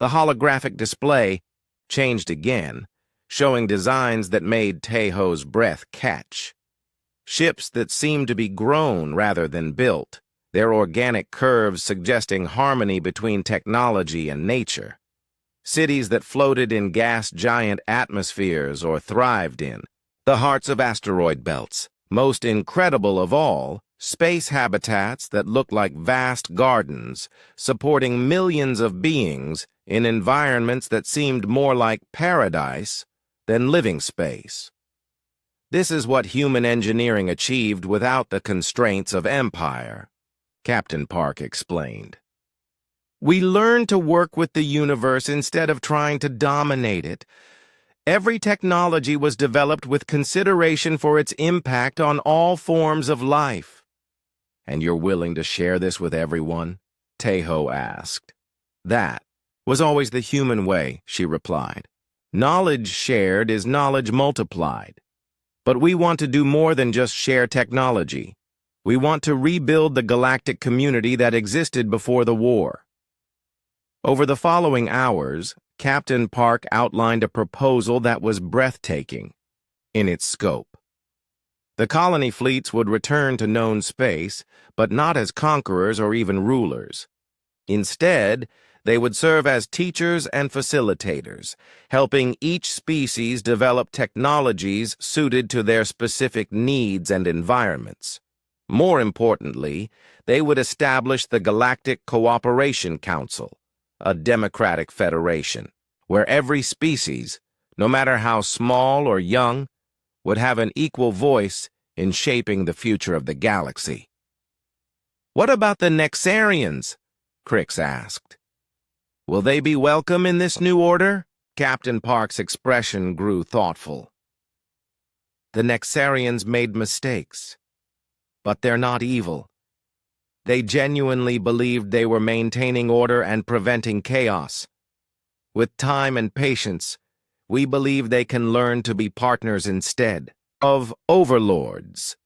The holographic display changed again, showing designs that made Teho's breath catch. Ships that seemed to be grown rather than built, their organic curves suggesting harmony between technology and nature. Cities that floated in gas giant atmospheres or thrived in the hearts of asteroid belts. Most incredible of all, Space habitats that looked like vast gardens, supporting millions of beings in environments that seemed more like paradise than living space. This is what human engineering achieved without the constraints of empire, Captain Park explained. We learned to work with the universe instead of trying to dominate it. Every technology was developed with consideration for its impact on all forms of life. And you're willing to share this with everyone? Taeho asked. That was always the human way, she replied. Knowledge shared is knowledge multiplied. But we want to do more than just share technology. We want to rebuild the galactic community that existed before the war. Over the following hours, Captain Park outlined a proposal that was breathtaking in its scope. The colony fleets would return to known space, but not as conquerors or even rulers. Instead, they would serve as teachers and facilitators, helping each species develop technologies suited to their specific needs and environments. More importantly, they would establish the Galactic Cooperation Council, a democratic federation, where every species, no matter how small or young, would have an equal voice in shaping the future of the galaxy. "What about the Nexarians?" Crix asked. "Will they be welcome in this new order?" Captain Park's expression grew thoughtful. "The Nexarians made mistakes, but they're not evil. They genuinely believed they were maintaining order and preventing chaos. With time and patience, we believe they can learn to be partners instead of overlords."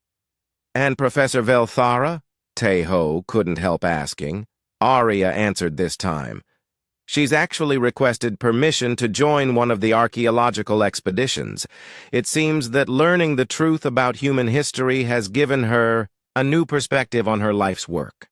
"And Professor Velthara?" Taeho couldn't help asking. Arya answered this time. She's actually requested permission to join one of the archaeological expeditions. It seems that learning the truth about human history has given her a new perspective on her life's work.